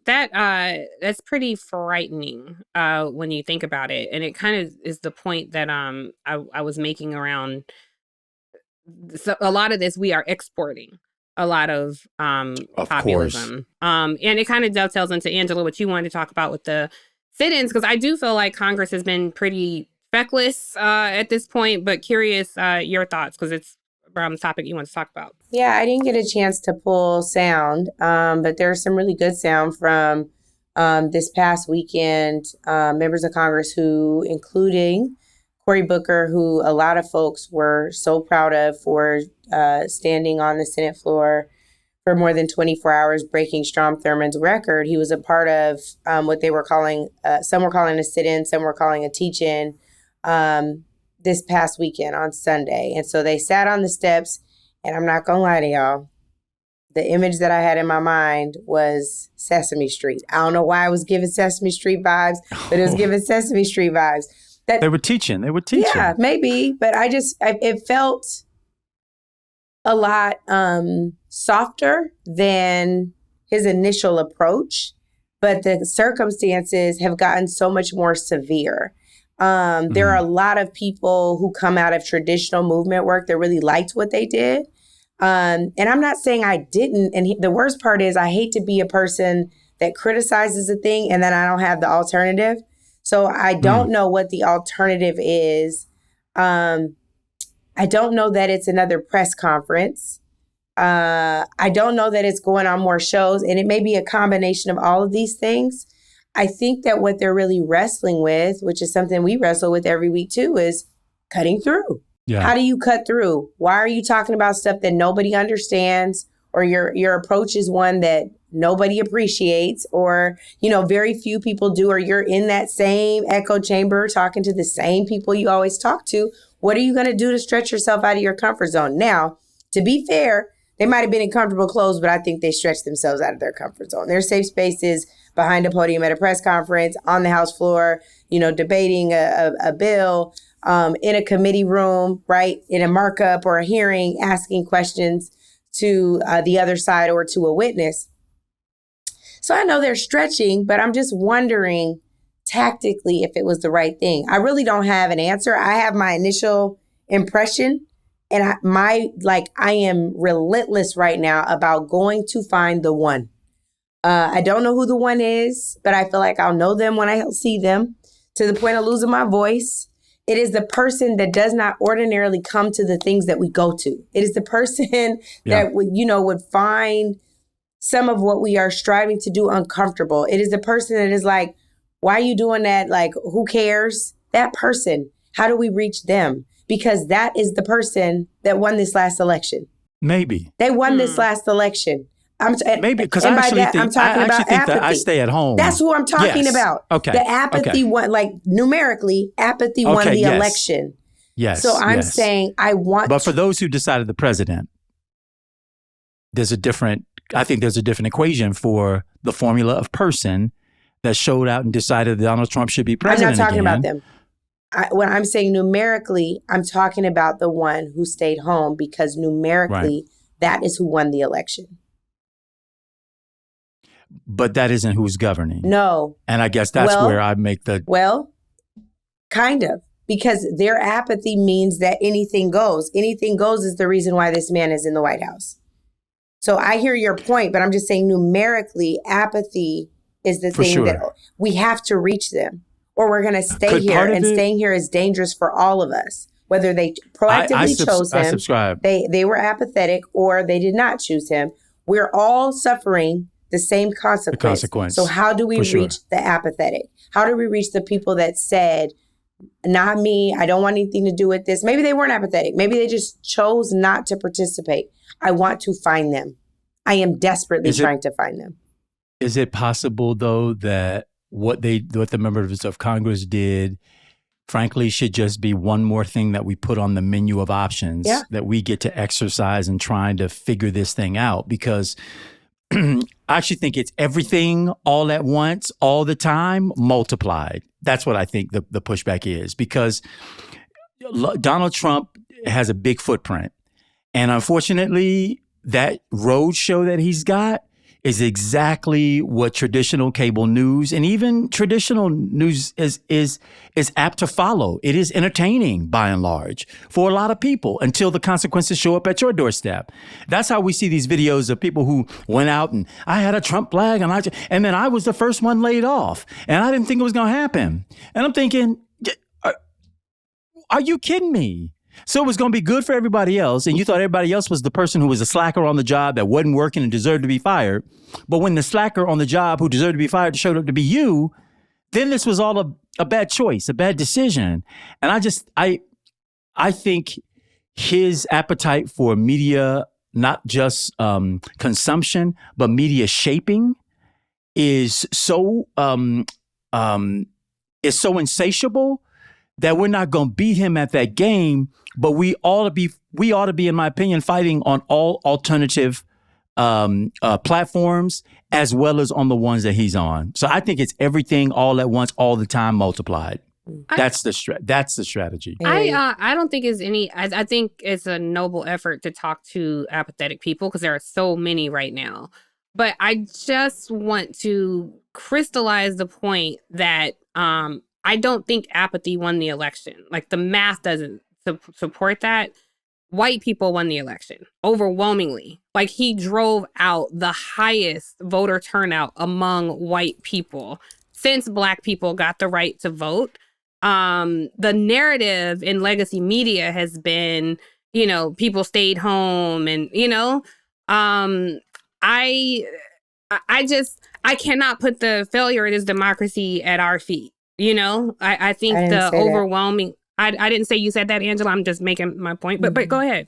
That's pretty frightening when you think about it. And it kind of is the point that I was making around. So a lot of this, we are exporting a lot of populism. And it kind of dovetails into, Angela, what you wanted to talk about with the sit-ins, because I do feel like Congress has been pretty feckless at this point, but curious your thoughts, because it's around the topic you want to talk about. Yeah, I didn't get a chance to pull sound, but there's some really good sound from this past weekend. Members of Congress who, including Cory Booker, who a lot of folks were so proud of for standing on the Senate floor for more than 24 hours, breaking Strom Thurmond's record. He was a part of what they were calling, some were calling a sit-in, some were calling a teach-in, this past weekend on Sunday. And so they sat on the steps, and I'm not going to lie to y'all, the image that I had in my mind was Sesame Street. I don't know why I was giving Sesame Street vibes, but it was giving Sesame Street vibes. They were teaching. Yeah, maybe. But it felt a lot softer than his initial approach, but the circumstances have gotten so much more severe. There are a lot of people who come out of traditional movement work that really liked what they did. And I'm not saying I didn't. And the worst part is I hate to be a person that criticizes a thing and then I don't have the alternative. So I don't know what the alternative is. I don't know that it's another press conference. I don't know that it's going on more shows, and it may be a combination of all of these things. I think that what they're really wrestling with, which is something we wrestle with every week too, is cutting through. Yeah. How do you cut through? Why are you talking about stuff that nobody understands, or your approach is one that nobody appreciates, or, very few people do, or you're in that same echo chamber talking to the same people you always talk to? What are you going to do to stretch yourself out of your comfort zone? Now, to be fair, they might have been in comfortable clothes, but I think they stretched themselves out of their comfort zone. Their safe space is behind a podium at a press conference, on the House floor, debating a bill, in a committee room, right, in a markup or a hearing, asking questions to the other side or to a witness. So I know they're stretching, but I'm just wondering tactically if it was the right thing. I really don't have an answer. I have my initial impression. And I am relentless right now about going to find the one. I don't know who the one is, but I feel like I'll know them when I see them, to the point of losing my voice. It is the person that does not ordinarily come to the things that we go to. It is the person that would find some of what we are striving to do uncomfortable. It is the person that is like, why are you doing that? Like, who cares? That person, how do we reach them? Because that is the person that won this last election. Maybe. They won this last election. Maybe, because I actually think that I stay at home. That's who I'm talking about. Okay. The apathy won, like numerically, apathy won the election. Yes. So I'm saying But for those who decided the president, I think there's a different equation for the formula of person that showed out and decided that Donald Trump should be president I'm not talking again. about them. When I'm saying numerically, I'm talking about the one who stayed home, because numerically, that is who won the election. But that isn't who's governing. No. And I guess that's where I make the... Well, kind of. Because their apathy means that anything goes. Anything goes is the reason why this man is in the White House. So I hear your point, but I'm just saying numerically, apathy is the thing that we have to reach them. Or we're going to stay here, and staying here is dangerous for all of us. Whether they proactively chose him, I subscribe. They were apathetic, or they did not choose him. We're all suffering the same consequence. So how do we reach the apathetic? How do we reach the people that said, not me, I don't want anything to do with this? Maybe they weren't apathetic. Maybe they just chose not to participate. I want to find them. I am desperately trying to find them. Is it possible, though, that what the members of Congress did, frankly, should just be one more thing that we put on the menu of options that we get to exercise in trying to figure this thing out? Because I actually think it's everything all at once, all the time, multiplied. That's what I think the pushback is, because Donald Trump has a big footprint. And unfortunately, that road show that he's got is exactly what traditional cable news and even traditional news is apt to follow. It is entertaining by and large for a lot of people until the consequences show up at your doorstep. That's how we see these videos of people who went out and I had a Trump flag and then I was the first one laid off and I didn't think it was going to happen. And I'm thinking, are you kidding me? So it was going to be good for everybody else, and you thought everybody else was the person who was a slacker on the job that wasn't working and deserved to be fired. But when the slacker on the job who deserved to be fired showed up to be you, then this was all a bad choice, a bad decision. And I think his appetite for media, not just consumption, but media shaping, is so insatiable that we're not going to beat him at that game. But we ought to be, in my opinion, fighting on all alternative platforms as well as on the ones that he's on. So I think it's everything all at once, all the time, multiplied. That's the strategy. I don't think it's any. I think it's a noble effort to talk to apathetic people because there are so many right now. But I just want to crystallize the point that I don't think apathy won the election. Like the math doesn't support that. White people won the election overwhelmingly. Like he drove out the highest voter turnout among white people since Black people got the right to vote. The narrative in legacy media has been, people stayed home and, I cannot put the failure of this democracy at our feet. I think the overwhelming, I didn't say you said that, Angela. I'm just making my point, but go ahead.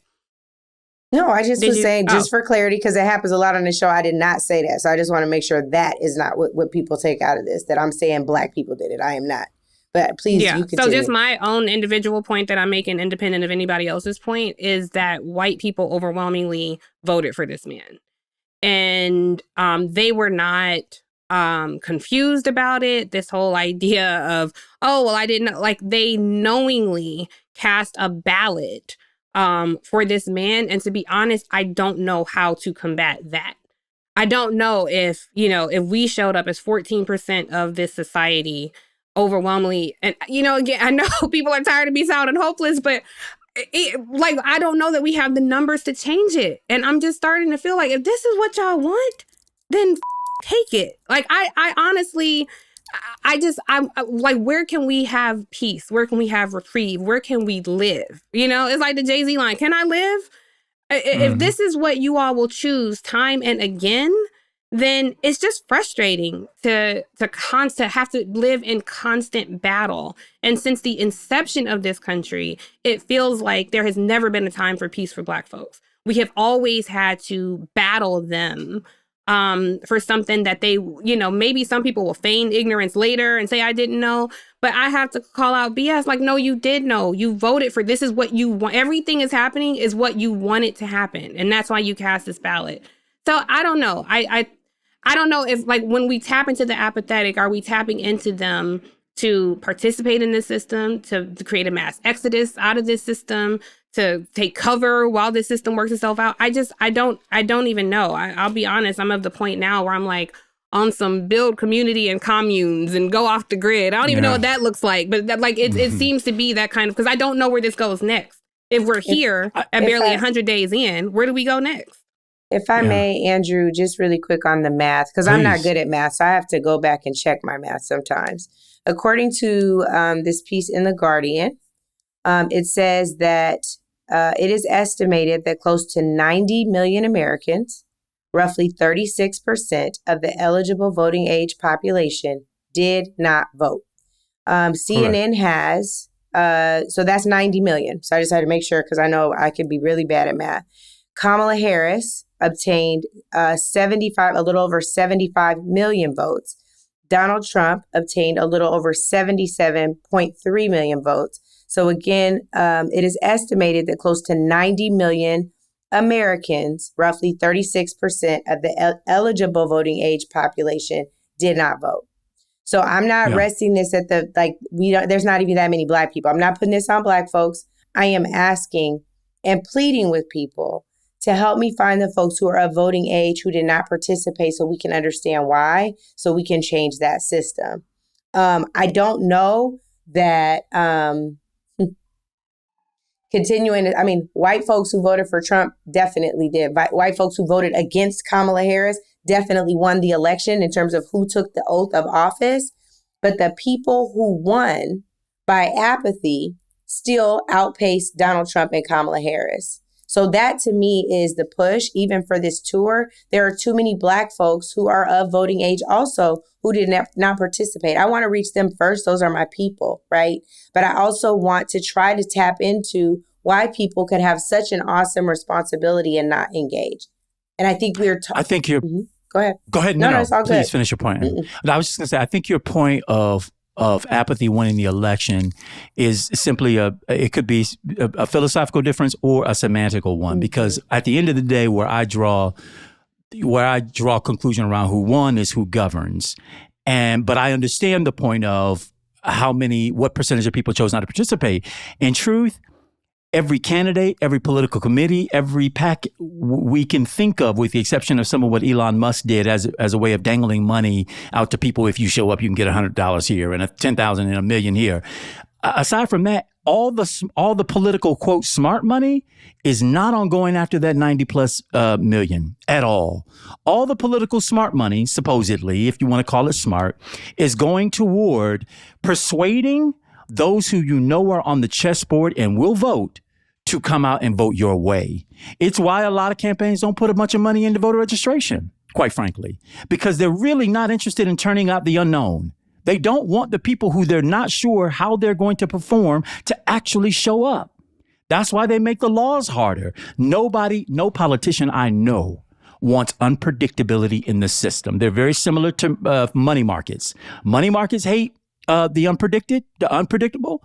No, I just was saying, just for clarity, because it happens a lot on the show, I did not say that. So I just want to make sure that is not what people take out of this, that I'm saying Black people did it. I am not. But please, you continue. So just my own individual point that I'm making, independent of anybody else's point, is that white people overwhelmingly voted for this man. And they were not confused about it. This whole idea of, I didn't, like, they knowingly cast a ballot for this man. And to be honest, I don't know how to combat that. I don't know if we showed up as 14% of this society overwhelmingly. And, again, I know people are tired of me sounding hopeless, but I don't know that we have the numbers to change it. And I'm just starting to feel like if this is what y'all want, then take it. Like, I honestly, I'm like, where can we have peace? Where can we have reprieve? Where can we live? It's like the Jay-Z line, can I live? If this is what you all will choose time and again, then it's just frustrating to have to live in constant battle. And since the inception of this country, it feels like there has never been a time for peace for Black folks. We have always had to battle them for something that they, maybe some people will feign ignorance later and say, I didn't know. But I have to call out BS. Like, no, you did know. You voted for this is what you want. Everything is happening is what you want it to happen. And that's why you cast this ballot. So I don't know. I don't know if, like, when we tap into the apathetic, are we tapping into them to participate in this system, to create a mass exodus out of this system, to take cover while this system works itself out? I don't even know. I'll be honest. I'm of the point now where I'm like on some build community and communes and go off the grid. I don't even know what that looks like, but it seems to be that kind of, because I don't know where this goes next. If we're here at barely 100 days in, where do we go next? If I may, Andrew, just really quick on the math, because I'm not good at math, so I have to go back and check my math sometimes. According to this piece in The Guardian, it says that it is estimated that close to 90 million Americans, roughly 36% of the eligible voting age population, did not vote. CNN has, so that's 90 million. So I just had to make sure, because I know I could be really bad at math. Kamala Harris obtained a little over 75 million votes. Donald Trump obtained a little over 77.3 million votes. So again, it is estimated that close to 90 million Americans, roughly 36% of the eligible voting age population, did not vote. So I'm not resting this at there's not even that many Black people. I'm not putting this on Black folks. I am asking and pleading with people to help me find the folks who are of voting age who did not participate so we can understand why, so we can change that system. I don't know that white folks who voted for Trump definitely did. White folks who voted against Kamala Harris definitely won the election in terms of who took the oath of office. But the people who won by apathy still outpaced Donald Trump and Kamala Harris. So that to me is the push, even for this tour. There are too many Black folks who are of voting age also who did not participate. I want to reach them first. Those are my people, right? But I also want to try to tap into why people could have such an awesome responsibility and not engage. And I think I think you're... Go ahead. Go ahead. No, it's all good. Please finish your point. I was just going to say, I think your point of apathy winning the election is simply it could be a philosophical difference or a semantical one, because at the end of the day, where I draw conclusion around who won is who governs. But I understand the point of what percentage of people chose not to participate. In truth, every candidate, every political committee, every PAC we can think of, with the exception of some of what Elon Musk did as a way of dangling money out to people. If you show up, you can get $100 here and $10,000 and $1 million here. Aside from that, all the political, quote, smart money is not on going after that 90 plus million at all. All the political smart money, supposedly, if you want to call it smart, is going toward persuading those who you know are on the chessboard and will vote to come out and vote your way. It's why a lot of campaigns don't put a bunch of money into voter registration, quite frankly, because they're really not interested in turning out the unknown. They don't want the people who they're not sure how they're going to perform to actually show up. That's why they make the laws harder. No politician I know wants unpredictability in the system. They're very similar to money markets. Money markets hate the unpredictable.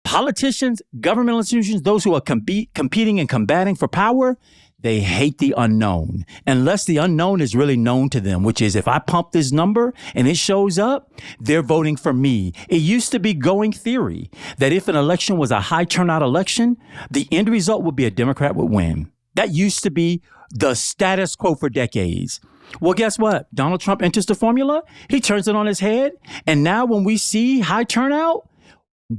Politicians, governmental institutions, those who are competing and combating for power, they hate the unknown, unless the unknown is really known to them, which is if I pump this number and it shows up, they're voting for me. It used to be going theory that if an election was a high turnout election, the end result would be a Democrat would win. That used to be the status quo for decades. Well, guess what? Donald Trump enters the formula. He turns it on his head. And now when we see high turnout,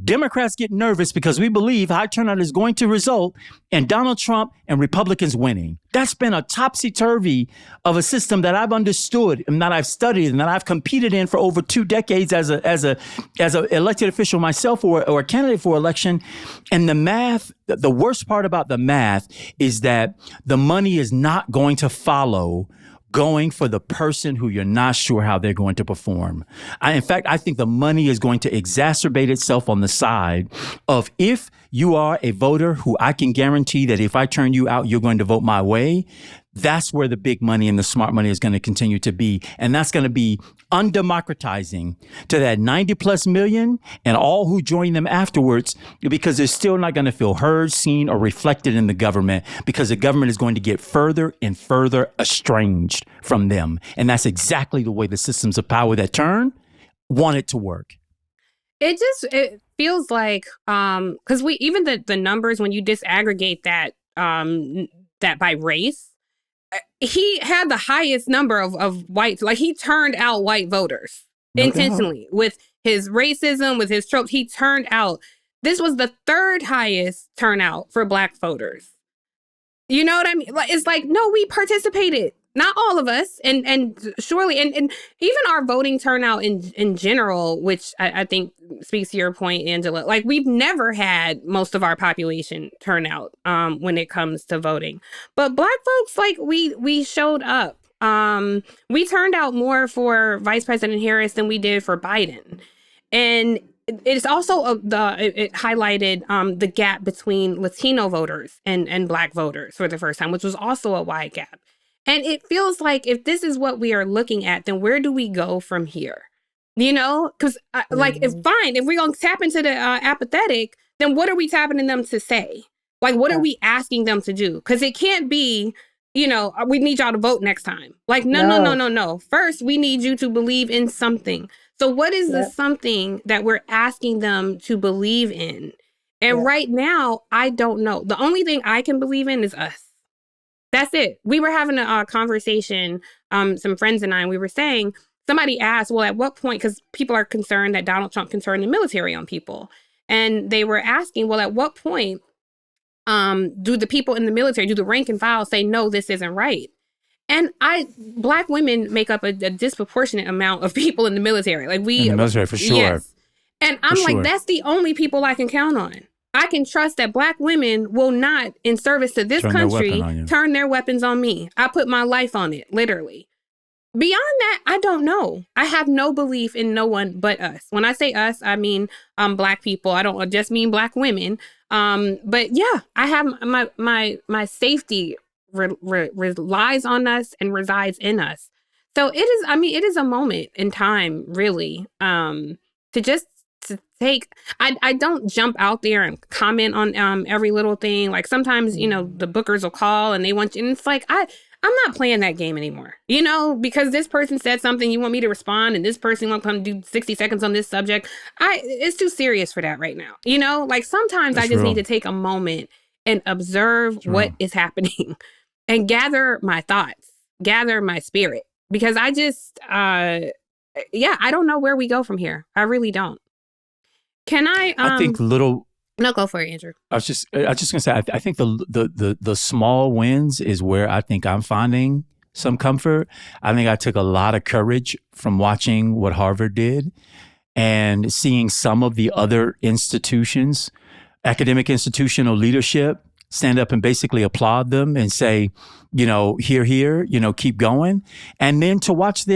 Democrats get nervous because we believe high turnout is going to result in Donald Trump and Republicans winning. That's been a topsy-turvy of a system that I've understood and that I've studied and that I've competed in for over 2 decades as a elected official myself or a candidate for election. And the math, the worst part about the math is that the money is not going to follow going for the person who you're not sure how they're going to perform. In fact, I think the money is going to exacerbate itself on the side of if you are a voter who I can guarantee that if I turn you out, you're going to vote my way. That's where the big money and the smart money is going to continue to be. And that's going to be undemocratizing to that 90 plus million and all who join them afterwards, because they're still not going to feel heard, seen, or reflected in the government, because the government is going to get further and further estranged from them. And that's exactly the way the systems of power that turn want it to work. It feels like, because even the numbers, when you disaggregate that by race, he had the highest number of white, like he turned out white voters intentionally with his racism, with his tropes. He turned out. This was the 3rd highest turnout for Black voters. You know what I mean? It's like, no, we participated. Not all of us. And surely, and even our voting turnout in general, which I think speaks to your point, Angela, like we've never had most of our population turn out when it comes to voting. But Black folks, like we showed up. We turned out more for Vice President Harris than we did for Biden. And it's also it highlighted the gap between Latino voters and Black voters for the first time, which was also a wide gap. And it feels like if this is what we are looking at, then where do we go from here? You know, because if we're going to tap into the apathetic, then what are we tapping in them to say? Like, what are we asking them to do? Because it can't be, you know, we need y'all to vote next time. Like, no. First, we need you to believe in something. So what is the something that we're asking them to believe in? And right now, I don't know. The only thing I can believe in is us. That's it. We were having a conversation, some friends and I, and we were saying, somebody asked, well, at what point, because people are concerned that Donald Trump can turn the military on people. And they were asking, well, at what point do the people in the military, do the rank and file say, no, this isn't right? And Black women make up a disproportionate amount of people in the military. Like in the military, for sure. Yes. And I'm like, that's the only people I can count on. I can trust that Black women will not, in service to this country, turn their weapons on me. I put my life on it, literally. Beyond that, I don't know. I have no belief in no one but us. When I say us, I mean Black people. I don't just mean Black women. But yeah, I have my safety relies on us and resides in us. So it is a moment in time, really, to just to take. I don't jump out there and comment on every little thing. Like sometimes, you know, the bookers will call and they want you, and it's like I'm not playing that game anymore, because this person said something, you want me to respond, and this person won't come do 60 seconds on this subject. It's too serious for that right now. Like sometimes I just need to take a moment and observe what is happening and gather my thoughts, gather my spirit, because I just, I don't know where we go from here. I really don't. Can I think No, go for it, Andrew. I was just gonna say, I think the small wins is where I think I'm finding some comfort. I think I took a lot of courage from watching what Harvard did and seeing some of the other institutions, academic institutional leadership, stand up and basically applaud them and say, here, keep going. And then to watch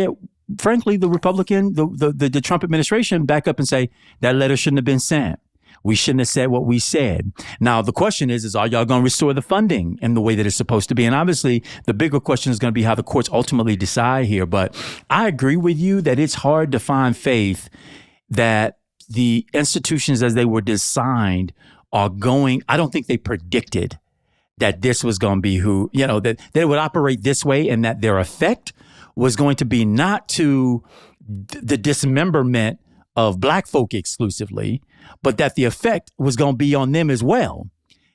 frankly, the Republican, the Trump administration back up and say that letter shouldn't have been sent. We shouldn't have said what we said. Now, the question is are y'all going to restore the funding in the way that it's supposed to be? And obviously, the bigger question is going to be how the courts ultimately decide here. But I agree with you that it's hard to find faith that the institutions as they were designed are going, I don't think they predicted that this was going to be that they would operate this way and that their effect was going to be not to the dismemberment of Black folk exclusively, but that the effect was going to be on them as well.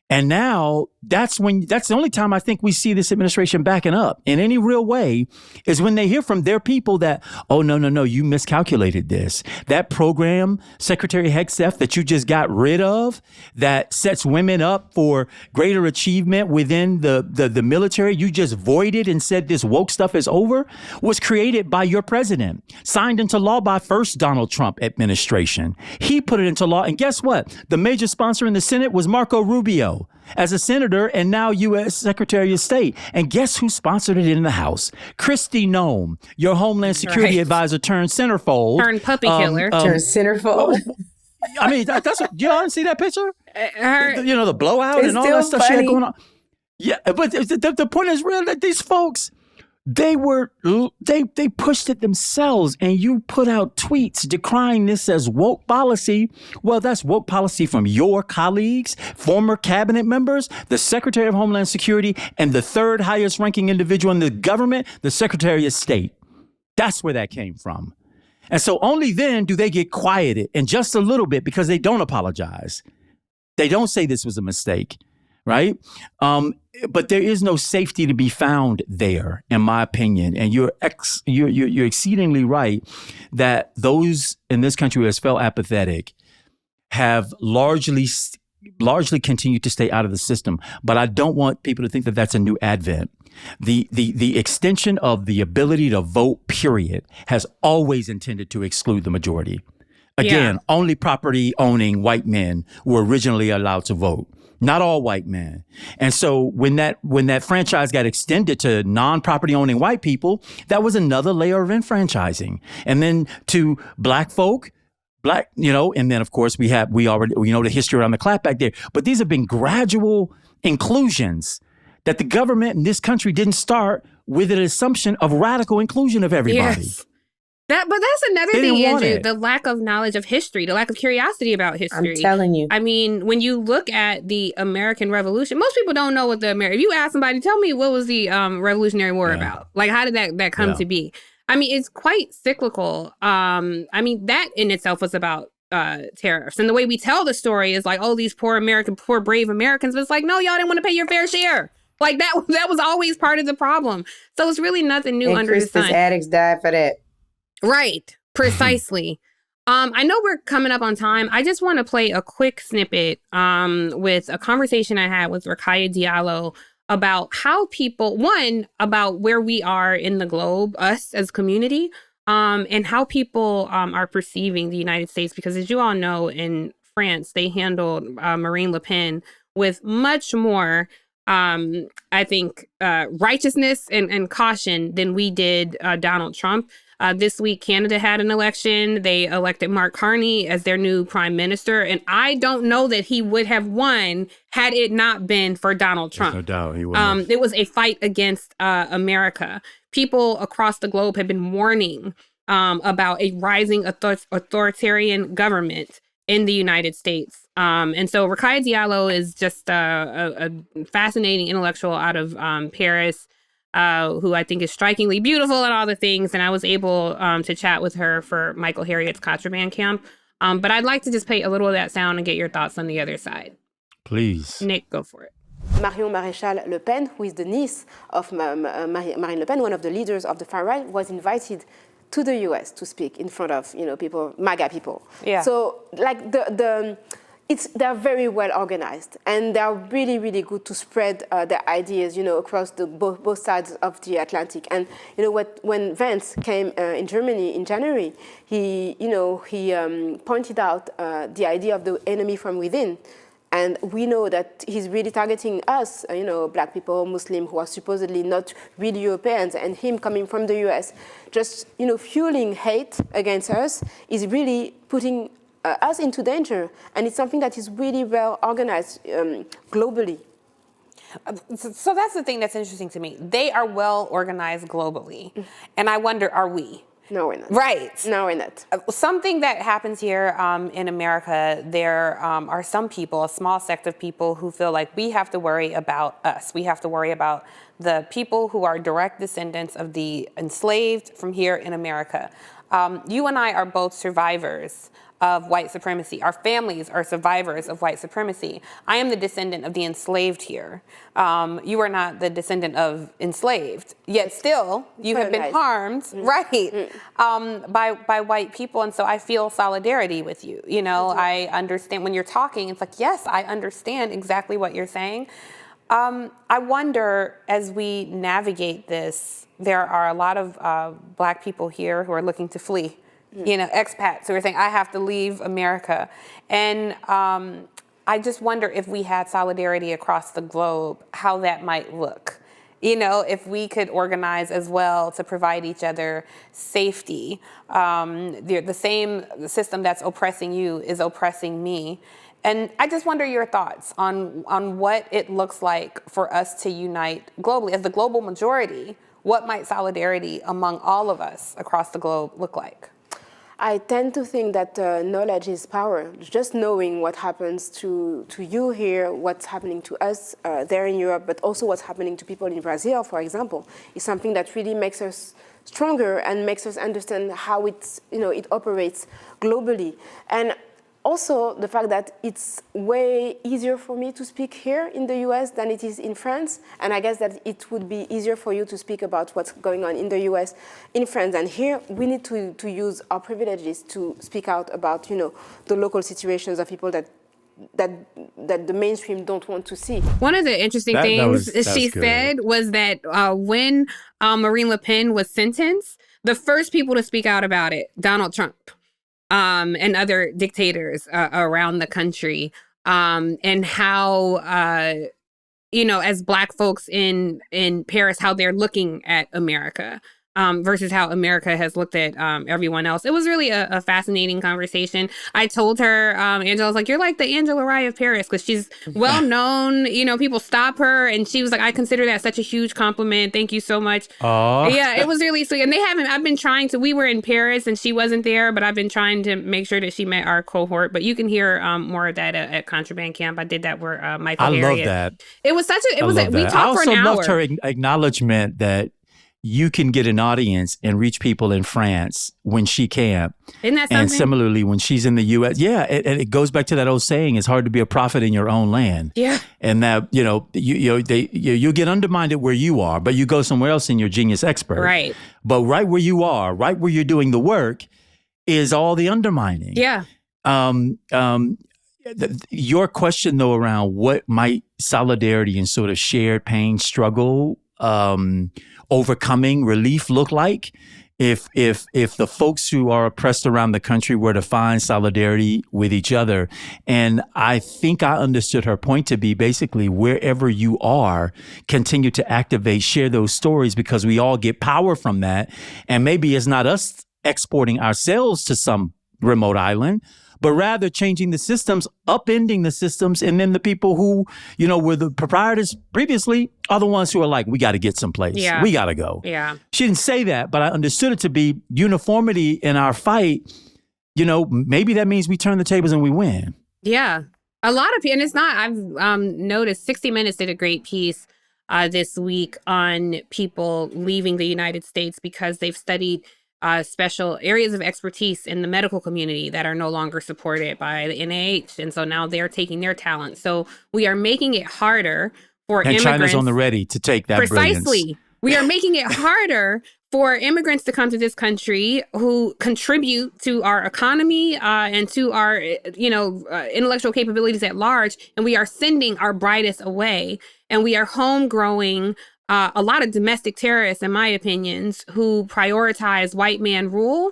And now that's the only time I think we see this administration backing up in any real way is when they hear from their people that, oh, no, you miscalculated this. That program, Secretary Hegseth, that you just got rid of, that sets women up for greater achievement within the military, you just voided and said this woke stuff is over, was created by your president, signed into law by first Donald Trump administration. He put it into law. And guess what? The major sponsor in the Senate was Marco Rubio as a senator and now U.S. Secretary of State. And guess who sponsored it in the House? Kristi Noem, your Homeland Security advisor turned centerfold. Turned puppy killer. Turned centerfold. Oh, I mean, that's you all didn't see that picture? The blowout and all that stuff she had going on. Yeah, but the point is real that these folks, they pushed it themselves, and you put out tweets decrying this as woke policy. Well, that's woke policy from your colleagues, former cabinet members, the Secretary of Homeland Security, and the third highest ranking individual in the government, the Secretary of State. That's where that came from. And so only then do they get quieted, and just a little bit, because they don't apologize. They don't say this was a mistake. Right. But there is no safety to be found there, in my opinion. And you're exceedingly right that those in this country who has felt apathetic have largely continued to stay out of the system. But I don't want people to think that that's a new advent. The extension of the ability to vote, period, has always intended to exclude the majority. Again, only property owning white men were originally allowed to vote. Not all white men. And so when that franchise got extended to non-property owning white people, that was another layer of enfranchising. And then to Black folk, and then of course we know the history around the clapback there. But these have been gradual inclusions that the government in this country didn't start with an assumption of radical inclusion of everybody. Yes. But that's another thing, Andrew, the lack of knowledge of history, the lack of curiosity about history. I'm telling you. I mean, when you look at the American Revolution, most people don't know what if you ask somebody, tell me what was the Revolutionary War about? Like, how did that come to be? I mean, it's quite cyclical. I mean, that in itself was about tariffs. And the way we tell the story is like, oh, these poor brave Americans. But it's like, no, y'all didn't want to pay your fair share. Like, that was always part of the problem. So it's really nothing new under the sun. Christmas addicts died for that. Right, precisely. I know we're coming up on time. I just want to play a quick snippet with a conversation I had with Rakaya Diallo about how about where we are in the globe, us as community, and how people are perceiving the United States. Because as you all know, in France, they handled Marine Le Pen with much more I think, righteousness and caution than we did Donald Trump. This week, Canada had an election. They elected Mark Carney as their new prime minister. And I don't know that he would have won had it not been for Donald Trump. There's no doubt he wouldn't. It was a fight against America. People across the globe have been warning about a rising authoritarian government in the United States. And so Rakaya Diallo is just a fascinating intellectual out of Paris. who I think is strikingly beautiful and all the things. And I was able to chat with her for Michael Harriot's Contraband Camp. But I'd like to just play a little of that sound and get your thoughts on the other side. Please. Nick, go for it. Marion Maréchal Le Pen, who is the niece of Marine Le Pen, one of the leaders of the far right, was invited to the US to speak in front of, people, MAGA people. Yeah. So like they're very well organized, and they're really, really good to spread their ideas, across both sides of the Atlantic. And when Vance came in Germany in January, he pointed out the idea of the enemy from within. And we know that he's really targeting us, Black people, Muslims, who are supposedly not really Europeans, and him coming from the US, just, fueling hate against us is really putting us into danger. And it's something that is really well organized globally. So that's the thing that's interesting to me. They are well organized globally. And I wonder, are we? No, we're not. Right. No, we're not. Something that happens here in America, there are some people, a small sect of people who feel like we have to worry about us. We have to worry about the people who are direct descendants of the enslaved from here in America. You and I are both survivors of white supremacy. Our families are survivors of white supremacy. I am the descendant of the enslaved here. You are not the descendant of enslaved, yet still you have been harmed, right, by white people. And so I feel solidarity with you. I understand when you're talking, it's like, yes, I understand exactly what you're saying. I wonder, as we navigate this, there are a lot of Black people here who are looking to flee. Expats who are saying, I have to leave America. And I just wonder if we had solidarity across the globe, how that might look. If we could organize as well to provide each other safety. The same system that's oppressing you is oppressing me. And I just wonder your thoughts on what it looks like for us to unite globally. As the global majority, what might solidarity among all of us across the globe look like? I tend to think that knowledge is power. Just knowing what happens to you here, what's happening to us there in Europe, but also what's happening to people in Brazil, for example, is something that really makes us stronger and makes us understand how it operates globally. And also the fact that it's way easier for me to speak here in the US than it is in France. And I guess that it would be easier for you to speak about what's going on in the US in France. And here we need to use our privileges to speak out about, the local situations of people that the mainstream don't want to see. One of the interesting things she said was that when Marine Le Pen was sentenced, the first people to speak out about it, Donald Trump. And other dictators around the country, and how, as Black folks in Paris, how they're looking at America versus how America has looked at everyone else. It was really a fascinating conversation. I told her, Angela was like, you're like the Angela Rye of Paris, because she's well known. People stop her, and she was like, I consider that such a huge compliment. Thank you so much. Aww. Yeah, it was really sweet. And I've been trying to, we were in Paris and she wasn't there, but I've been trying to make sure that she met our cohort. But you can hear more of that at Contraband Camp. I did that where Michael Harriot. I love that. It was we talked for an hour. I also loved her acknowledgement that you can get an audience and reach people in France when she can't. Isn't that something? And similarly, when she's in the U.S., and it goes back to that old saying, it's hard to be a prophet in your own land. Yeah. And that, you'll get undermined where you are, but you go somewhere else and you're genius expert. Right. But right where you are, right where you're doing the work is all the undermining. Yeah. Your question, though, around what might solidarity and sort of shared pain, struggle, overcoming relief look like if the folks who are oppressed around the country were to find solidarity with each other. And I think I understood her point to be basically wherever you are, continue to activate, share those stories, because we all get power from that. And maybe it's not us exporting ourselves to some remote island, but rather changing the systems, upending the systems. And then the people who, were the proprietors previously are the ones who are like, we got to get someplace. Yeah. We got to go. Yeah. She didn't say that, but I understood it to be uniformity in our fight. Maybe that means we turn the tables and we win. Yeah. A lot of people, and it's not, I've noticed 60 Minutes did a great piece this week on people leaving the United States because they've studied special areas of expertise in the medical community that are no longer supported by the NIH. And so now they're taking their talent. So we are making it harder for And immigrants. China's on the ready to take that Precisely. brilliance. We are making it harder for immigrants to come to this country who contribute to our economy and to our, intellectual capabilities at large. And we are sending our brightest away. And we are home growing a lot of domestic terrorists, in my opinions, who prioritize white man rule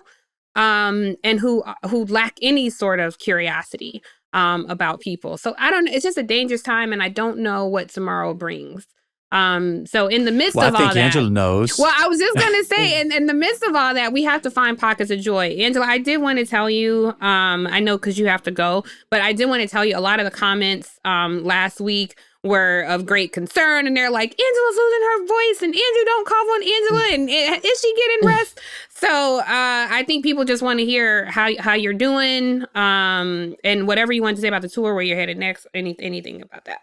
and who lack any sort of curiosity about people. So it's just a dangerous time, and I don't know what tomorrow brings. So in the midst of all that, I think Angela knows. Well, I was just going to say, in the midst of all that, we have to find pockets of joy. Angela, I did want to tell you, I know because you have to go, but I did want to tell you a lot of the comments last week were of great concern, and they're like, Angela's losing her voice, and Andrew, don't cough on Angela, and is she getting rest? So I think people just want to hear how you're doing, and whatever you want to say about the tour, where you're headed next, anything about that.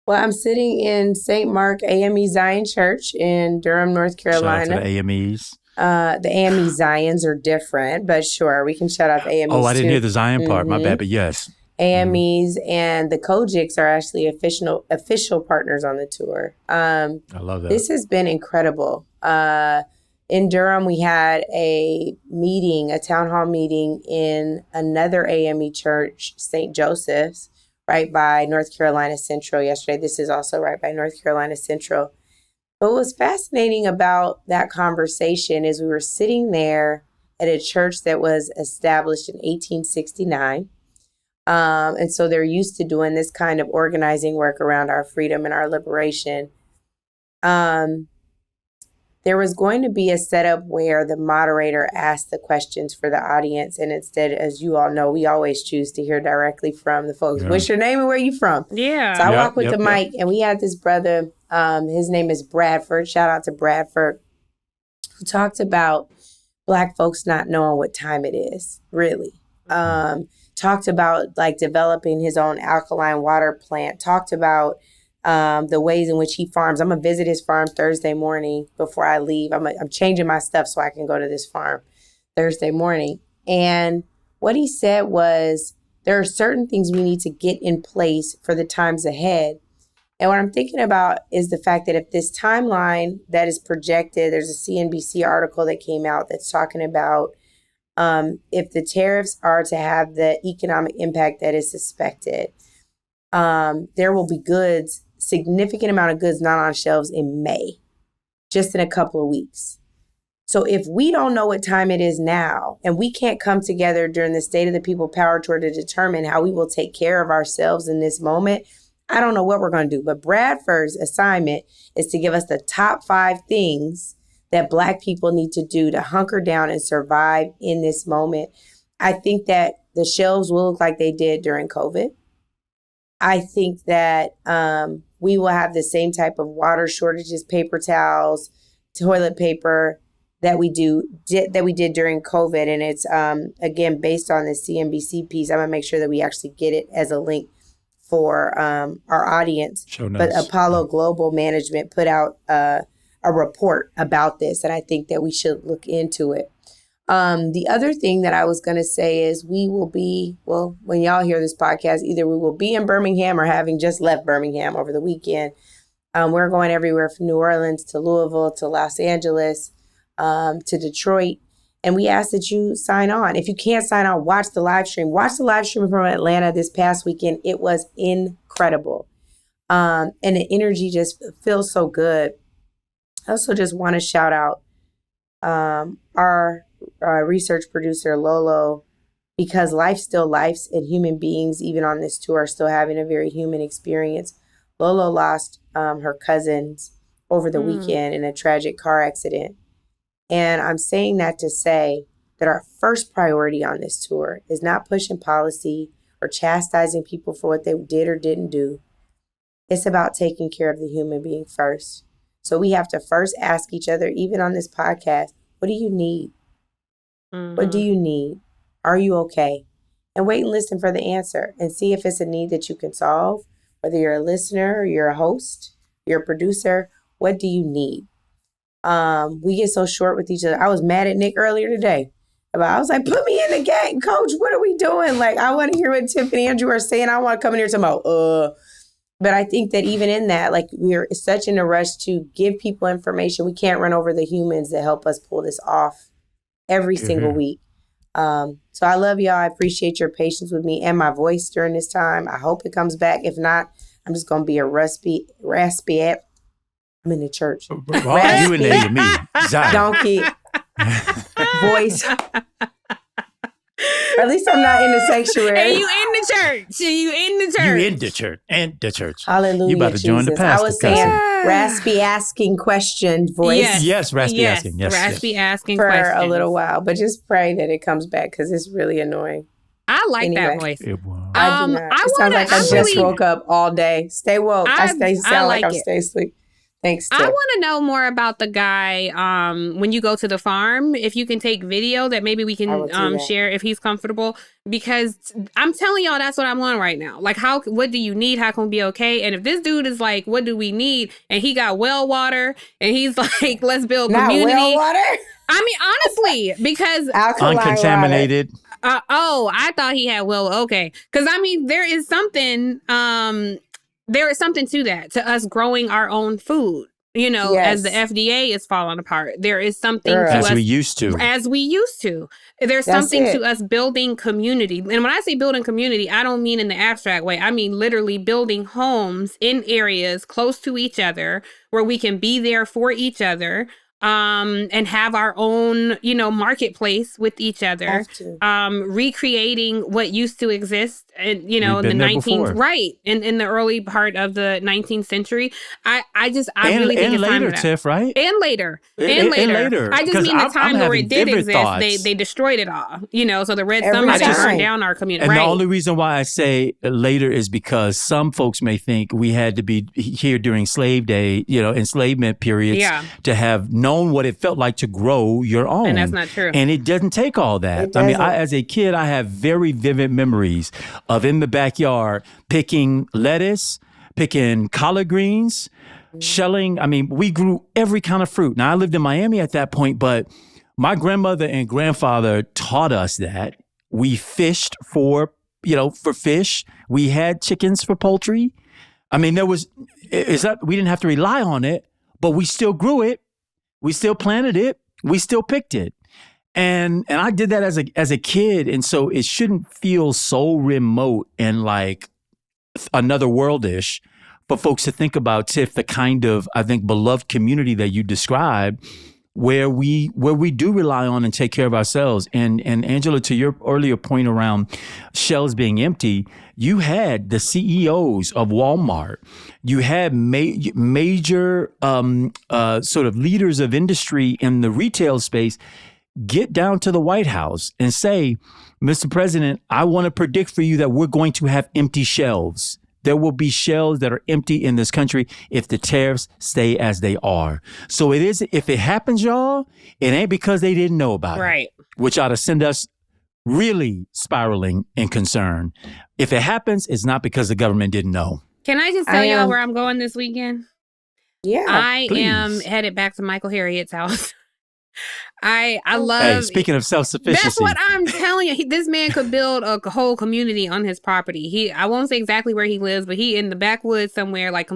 Well, I'm sitting in St. Mark AME Zion Church in Durham, North Carolina. Shout out to the AMEs. The AME Zions are different, but sure, we can shout out the AMEs. Oh, I didn't too. hear the Zion part. My bad, but yes. AMEs and the Kojics are actually official partners on the tour. I love that. This has been incredible. In Durham, we had a town hall meeting in another AME church, St. Joseph's, right by North Carolina Central yesterday. This is also right by North Carolina Central. But what was fascinating about that conversation is we were sitting there at a church that was established in 1869. And so they're used to doing this kind of organizing work around our freedom and our liberation. There was going to be a setup where the moderator asked the questions for the audience. And instead, as you all know, we always choose to hear directly from the folks. Yeah. What's your name and where you from? Yeah. So I walked with the mic, and we had this brother, his name is Bradford. Shout out to Bradford, who talked about Black folks not knowing what time it is, really. Talked about like developing his own alkaline water plant, talked about the ways in which he farms. I'm going to visit his farm Thursday morning before I leave. I'm changing my stuff so I can go to this farm Thursday morning. And what he said was, there are certain things we need to get in place for the times ahead. And what I'm thinking about is the fact that if this timeline that is projected, there's a CNBC article that came out that's talking about if the tariffs are to have the economic impact that is suspected, there will be significant amount of goods not on shelves in May, just in a couple of weeks. So if we don't know what time it is now, and we can't come together during the State of the People Power Tour to determine how we will take care of ourselves in this moment, I don't know what we're going to do. But Bradford's assignment is to give us the top 5 things that Black people need to do to hunker down and survive in this moment. I think that the shelves will look like they did during COVID. I think that we will have the same type of water shortages, paper towels, toilet paper that we did during COVID. And it's, again, based on the CNBC piece. I'm going to make sure that we actually get it as a link for our audience. But Apollo Global Management put out a report about this, and I think that we should look into it. The other thing that I was going to say is we will be, well, when y'all hear this podcast, either we will be in Birmingham or having just left Birmingham over the weekend. We're going everywhere from New Orleans to Louisville to Los Angeles to Detroit. And we ask that you sign on. If you can't sign on, watch the live stream. Watch the live stream from Atlanta this past weekend. It was incredible. And the energy just feels so good. I also just want to shout out our research producer, Lolo, because life still lives, and human beings, even on this tour, are still having a very human experience. Lolo lost her cousins over the weekend in a tragic car accident. And I'm saying that to say that our first priority on this tour is not pushing policy or chastising people for what they did or didn't do. It's about taking care of the human being first. So we have to first ask each other, even on this podcast, what do you need? What do you need? Are you okay? And wait and listen for the answer and see if it's a need that you can solve, whether you're a listener or you're a host. You're a producer. What do you need? We get so short with each other. I was mad at Nick earlier today. I was like, put me in the game, coach. What are we doing? Like, I want to hear what Tiffany and Andrew are saying. I want to come in here tomorrow. But I think that even in that, like, we're such in a rush to give people information. We can't run over the humans that help us pull this off every single week. So I love y'all. I appreciate your patience with me and my voice during this time. I hope it comes back. If not, I'm just going to be a raspy. I'm in the church. Well, you and me. Donkey. Voice. Or at least I'm not in the sanctuary. And you in the church. You in the church. And the church. Hallelujah. You about to join the pastor. I was saying raspy asking question voice. Yes, raspy asking. Yes, raspy asking for questions. a little while. But just pray that it comes back because it's really annoying. I like that voice. I do not. It sounds like I just woke up all day. Stay woke. I sound like I'm stay asleep. Thanks, Tiff. I want to know more about the guy when you go to the farm. If you can take video that maybe we can share if he's comfortable. Because I'm telling y'all, that's what I'm on right now. Like, what do you need? How can we be okay? And if this dude is like, what do we need? And he got well water and he's like, let's build community. Not well water? I mean, honestly, because uncontaminated. I thought he had okay. Because I mean, there is something to that, to us growing our own food. You know, as the FDA is falling apart, there is something to us. As we used to. There's something to us building community. And when I say building community, I don't mean in the abstract way. I mean literally building homes in areas close to each other where we can be there for each other. And have our own, marketplace with each other, recreating what used to exist, in the 19th, right, in the early part of the 19th century. I really think it's time for that. Tiff, right? And later. I just mean the time where it did exist, they destroyed it all, so the Red Sun burned down our community. And the only reason why I say later is because some folks may think we had to be here during slave day, enslavement periods to have known what it felt like to grow your own. And that's not true. And it doesn't take all that. I mean, as a kid, I have very vivid memories of in the backyard picking lettuce, picking collard greens, shelling. I mean, we grew every kind of fruit. Now, I lived in Miami at that point, but my grandmother and grandfather taught us that. We fished for fish. We had chickens for poultry. I mean, we didn't have to rely on it, but we still grew it. We still planted it. We still picked it. And I did that as a kid. And so it shouldn't feel so remote and like another worldish for folks to think about, Tiff, the kind of, I think, beloved community that you describe where we do rely on and take care of ourselves. And Angela, to your earlier point around shelves being empty, you had the CEOs of Walmart. You had major sort of leaders of industry in the retail space get down to the White House and say, Mr. President, I want to predict for you that we're going to have empty shelves. There will be shelves that are empty in this country if the tariffs stay as they are. So if it happens, y'all, it ain't because they didn't know about it, which ought to send us really spiraling in concern. If it happens, it's not because the government didn't know. Can I just tell y'all where I'm going this weekend? Yeah, I am headed back to Michael Harriot's house. I love. Hey, speaking of self-sufficiency, that's what I'm telling you. This man could build a whole community on his property. I won't say exactly where he lives, but he in the backwoods somewhere, like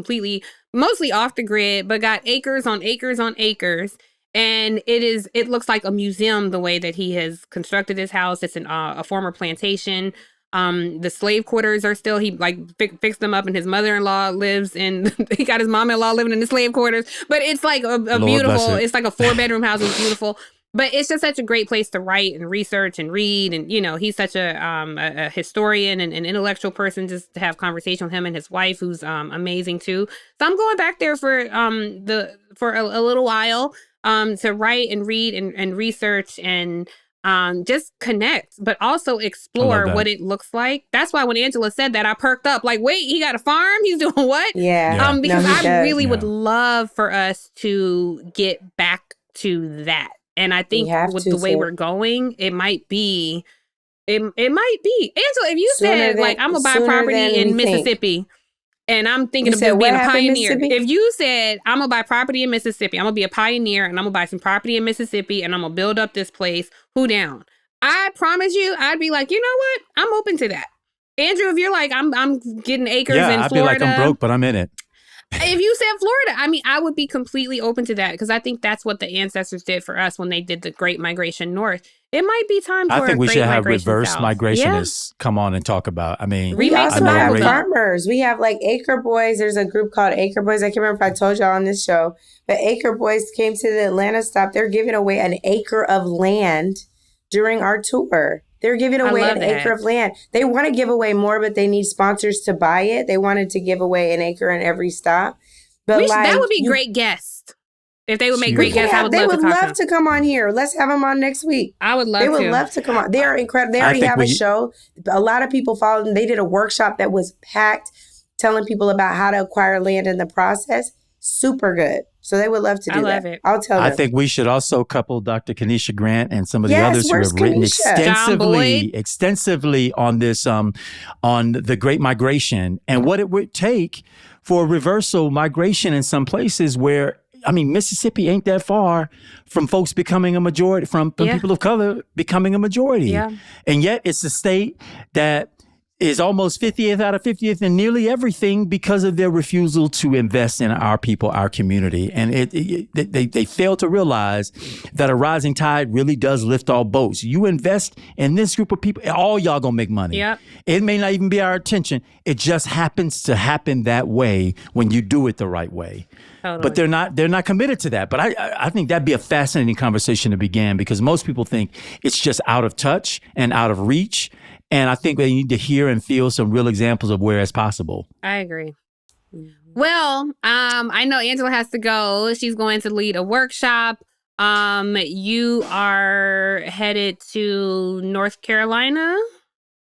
mostly off the grid, but got acres on acres on acres. And it looks like a museum the way that he has constructed his house. It's a former plantation. The slave quarters are still, he fixed them up, and his mother-in-law lives in, he got his mom-in-law living in the slave quarters, but it's like a beautiful, it's like a 4-bedroom house. It's beautiful, but it's just such a great place to write and research and read. And, he's such a historian and an intellectual person, just to have conversation with him and his wife, who's amazing too. So I'm going back there for a little while to write and read and research and just connect, but also explore what it looks like. That's why when Angela said that, I perked up. Like, wait, he got a farm? He's doing what? Yeah. Because I really would love for us to get back to that. And I think with the way we're going, it might be. Angela, if you said, like, I'm going to buy property in Mississippi, And I'm thinking of just being a pioneer. If you said, I'm going to buy property in Mississippi, I'm going to be a pioneer, and I'm going to buy some property in Mississippi, and I'm going to build up this place, who down? I promise you, I'd be like, you know what? I'm open to that. Andrew, if you're like, I'm getting acres in Florida. I'd be like, I'm broke, but I'm in it. If you said Florida, I mean, I would be completely open to that, because I think that's what the ancestors did for us when they did the Great Migration North. It might be time for I think we should have reverse south. migrationists come on and talk about. I mean, we also have farmers. We have like Acre Boys. There's a group called Acre Boys. I can't remember if I told y'all on this show, but Acre Boys came to the Atlanta stop. They're giving away an acre of land during our tour. They're giving away an acre of land. They want to give away more, but they need sponsors to buy it. They wanted to give away an acre in every stop. But that would be great guests. If they would make great guests, I would love to talk to them. They would love to come on here. Let's have them on next week. I would love to. They would love to come on. They are incredible. They already have a show. A lot of people followed them. They did a workshop that was packed, telling people about how to acquire land in the process. Super good. So they would love to do that. I love it. I'll tell them. I think we should also couple Dr. Kenesha Grant and some of the others who have written extensively on this, on the Great Migration and what it would take for reversal migration in some places where, I mean, Mississippi ain't that far from folks becoming a majority, from people of color becoming a majority. Yeah. And yet it's a state that is almost 50th out of 50th in nearly everything because of their refusal to invest in our people, our community. And they fail to realize that a rising tide really does lift all boats. You invest in this group of people, all y'all gonna make money. Yep. It may not even be our intention. It just happens to happen that way when you do it the right way. Totally. But they're not committed to that. But I think that'd be a fascinating conversation to begin, because most people think it's just out of touch and out of reach. And I think they need to hear and feel some real examples of where it's possible. I agree. Well, I know Angela has to go. She's going to lead a workshop. You are headed to North Carolina?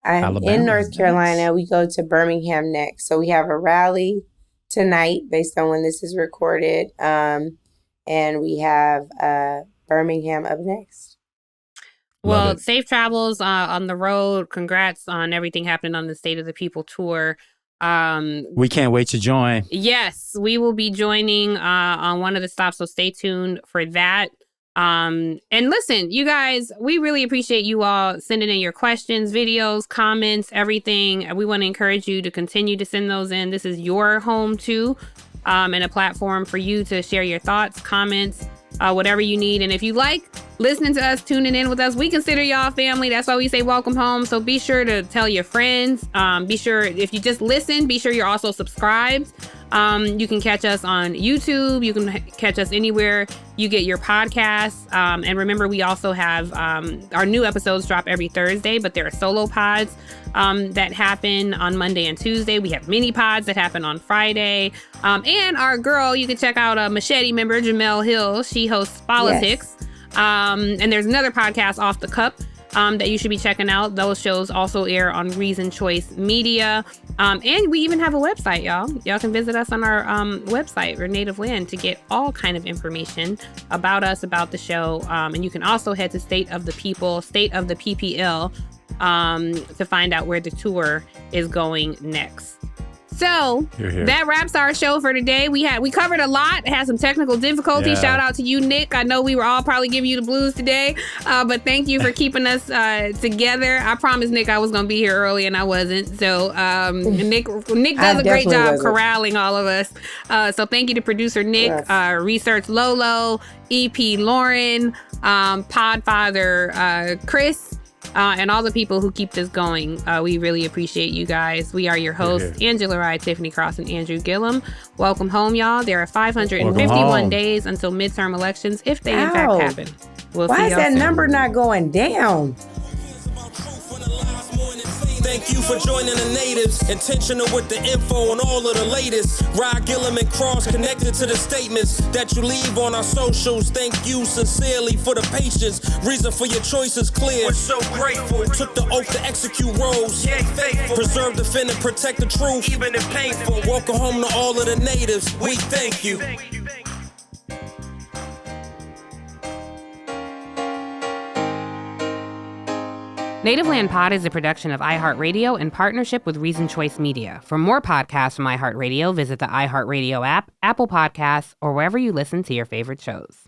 I'm Alabama. In North Carolina. We go to Birmingham next. So we have a rally tonight based on when this is recorded. And we have Birmingham up next. Well, safe travels on the road. Congrats on everything happening on the State of the People tour. We can't wait to join. Yes, we will be joining on one of the stops, so stay tuned for that. And listen, you guys, we really appreciate you all sending in your questions, videos, comments, everything. We want to encourage you to continue to send those in. This is your home too, and a platform for you to share your thoughts, comments, whatever you need. And if you like listening to us, tuning in with us, we consider y'all family. That's why we say welcome home. So be sure to tell your friends. Be sure, if you just listen, be sure you're also subscribed. You can catch us on YouTube. You can catch us anywhere you get your podcasts. And remember, we also have our new episodes drop every Thursday, but there are solo pods that happen on Monday and Tuesday. We have MiniPods that happen on Friday. And our girl, you can check out a Machete member, Jamel Hill. She hosts Politics. Yes. And there's another podcast, Off the Cup, that you should be checking out. Those shows also air on Reason Choice Media. And we even have a website, y'all. Y'all can visit us on our website, or Native Land, to get all kind of information about us, about the show. And you can also head to State of the People, State of the PPL, to find out where the tour is going next. So that wraps our show for today. We covered a lot, had some technical difficulties. Shout out to you, Nick. I know we were all probably giving you the blues today, but thank you for keeping us together. I promised Nick I was going to be here early, and I wasn't. So Nick does a great job corralling all of us. So thank you to producer Nick, Research Lolo, EP Lauren, Podfather Chris, and all the people who keep this going. We really appreciate you guys. We are your hosts, Angela Rye, Tiffany Cross, and Andrew Gillum. Welcome home, y'all. There are 551 days until midterm elections, if they in fact happen. We'll Why is that number not going down? Thank you for joining the natives. Intentional with the info on all of the latest. Rod Gillum and Cross connected to the statements that you leave on our socials. Thank you sincerely for the patience. Reason for your choice is clear. We're so grateful. Took the oath to execute roles. Yeah, faithful. Preserve, defend, and protect the truth, even if painful. Welcome home to all of the natives. We thank you. Native Land Pod is a production of iHeartRadio in partnership with Reason Choice Media. For more podcasts from iHeartRadio, visit the iHeartRadio app, Apple Podcasts, or wherever you listen to your favorite shows.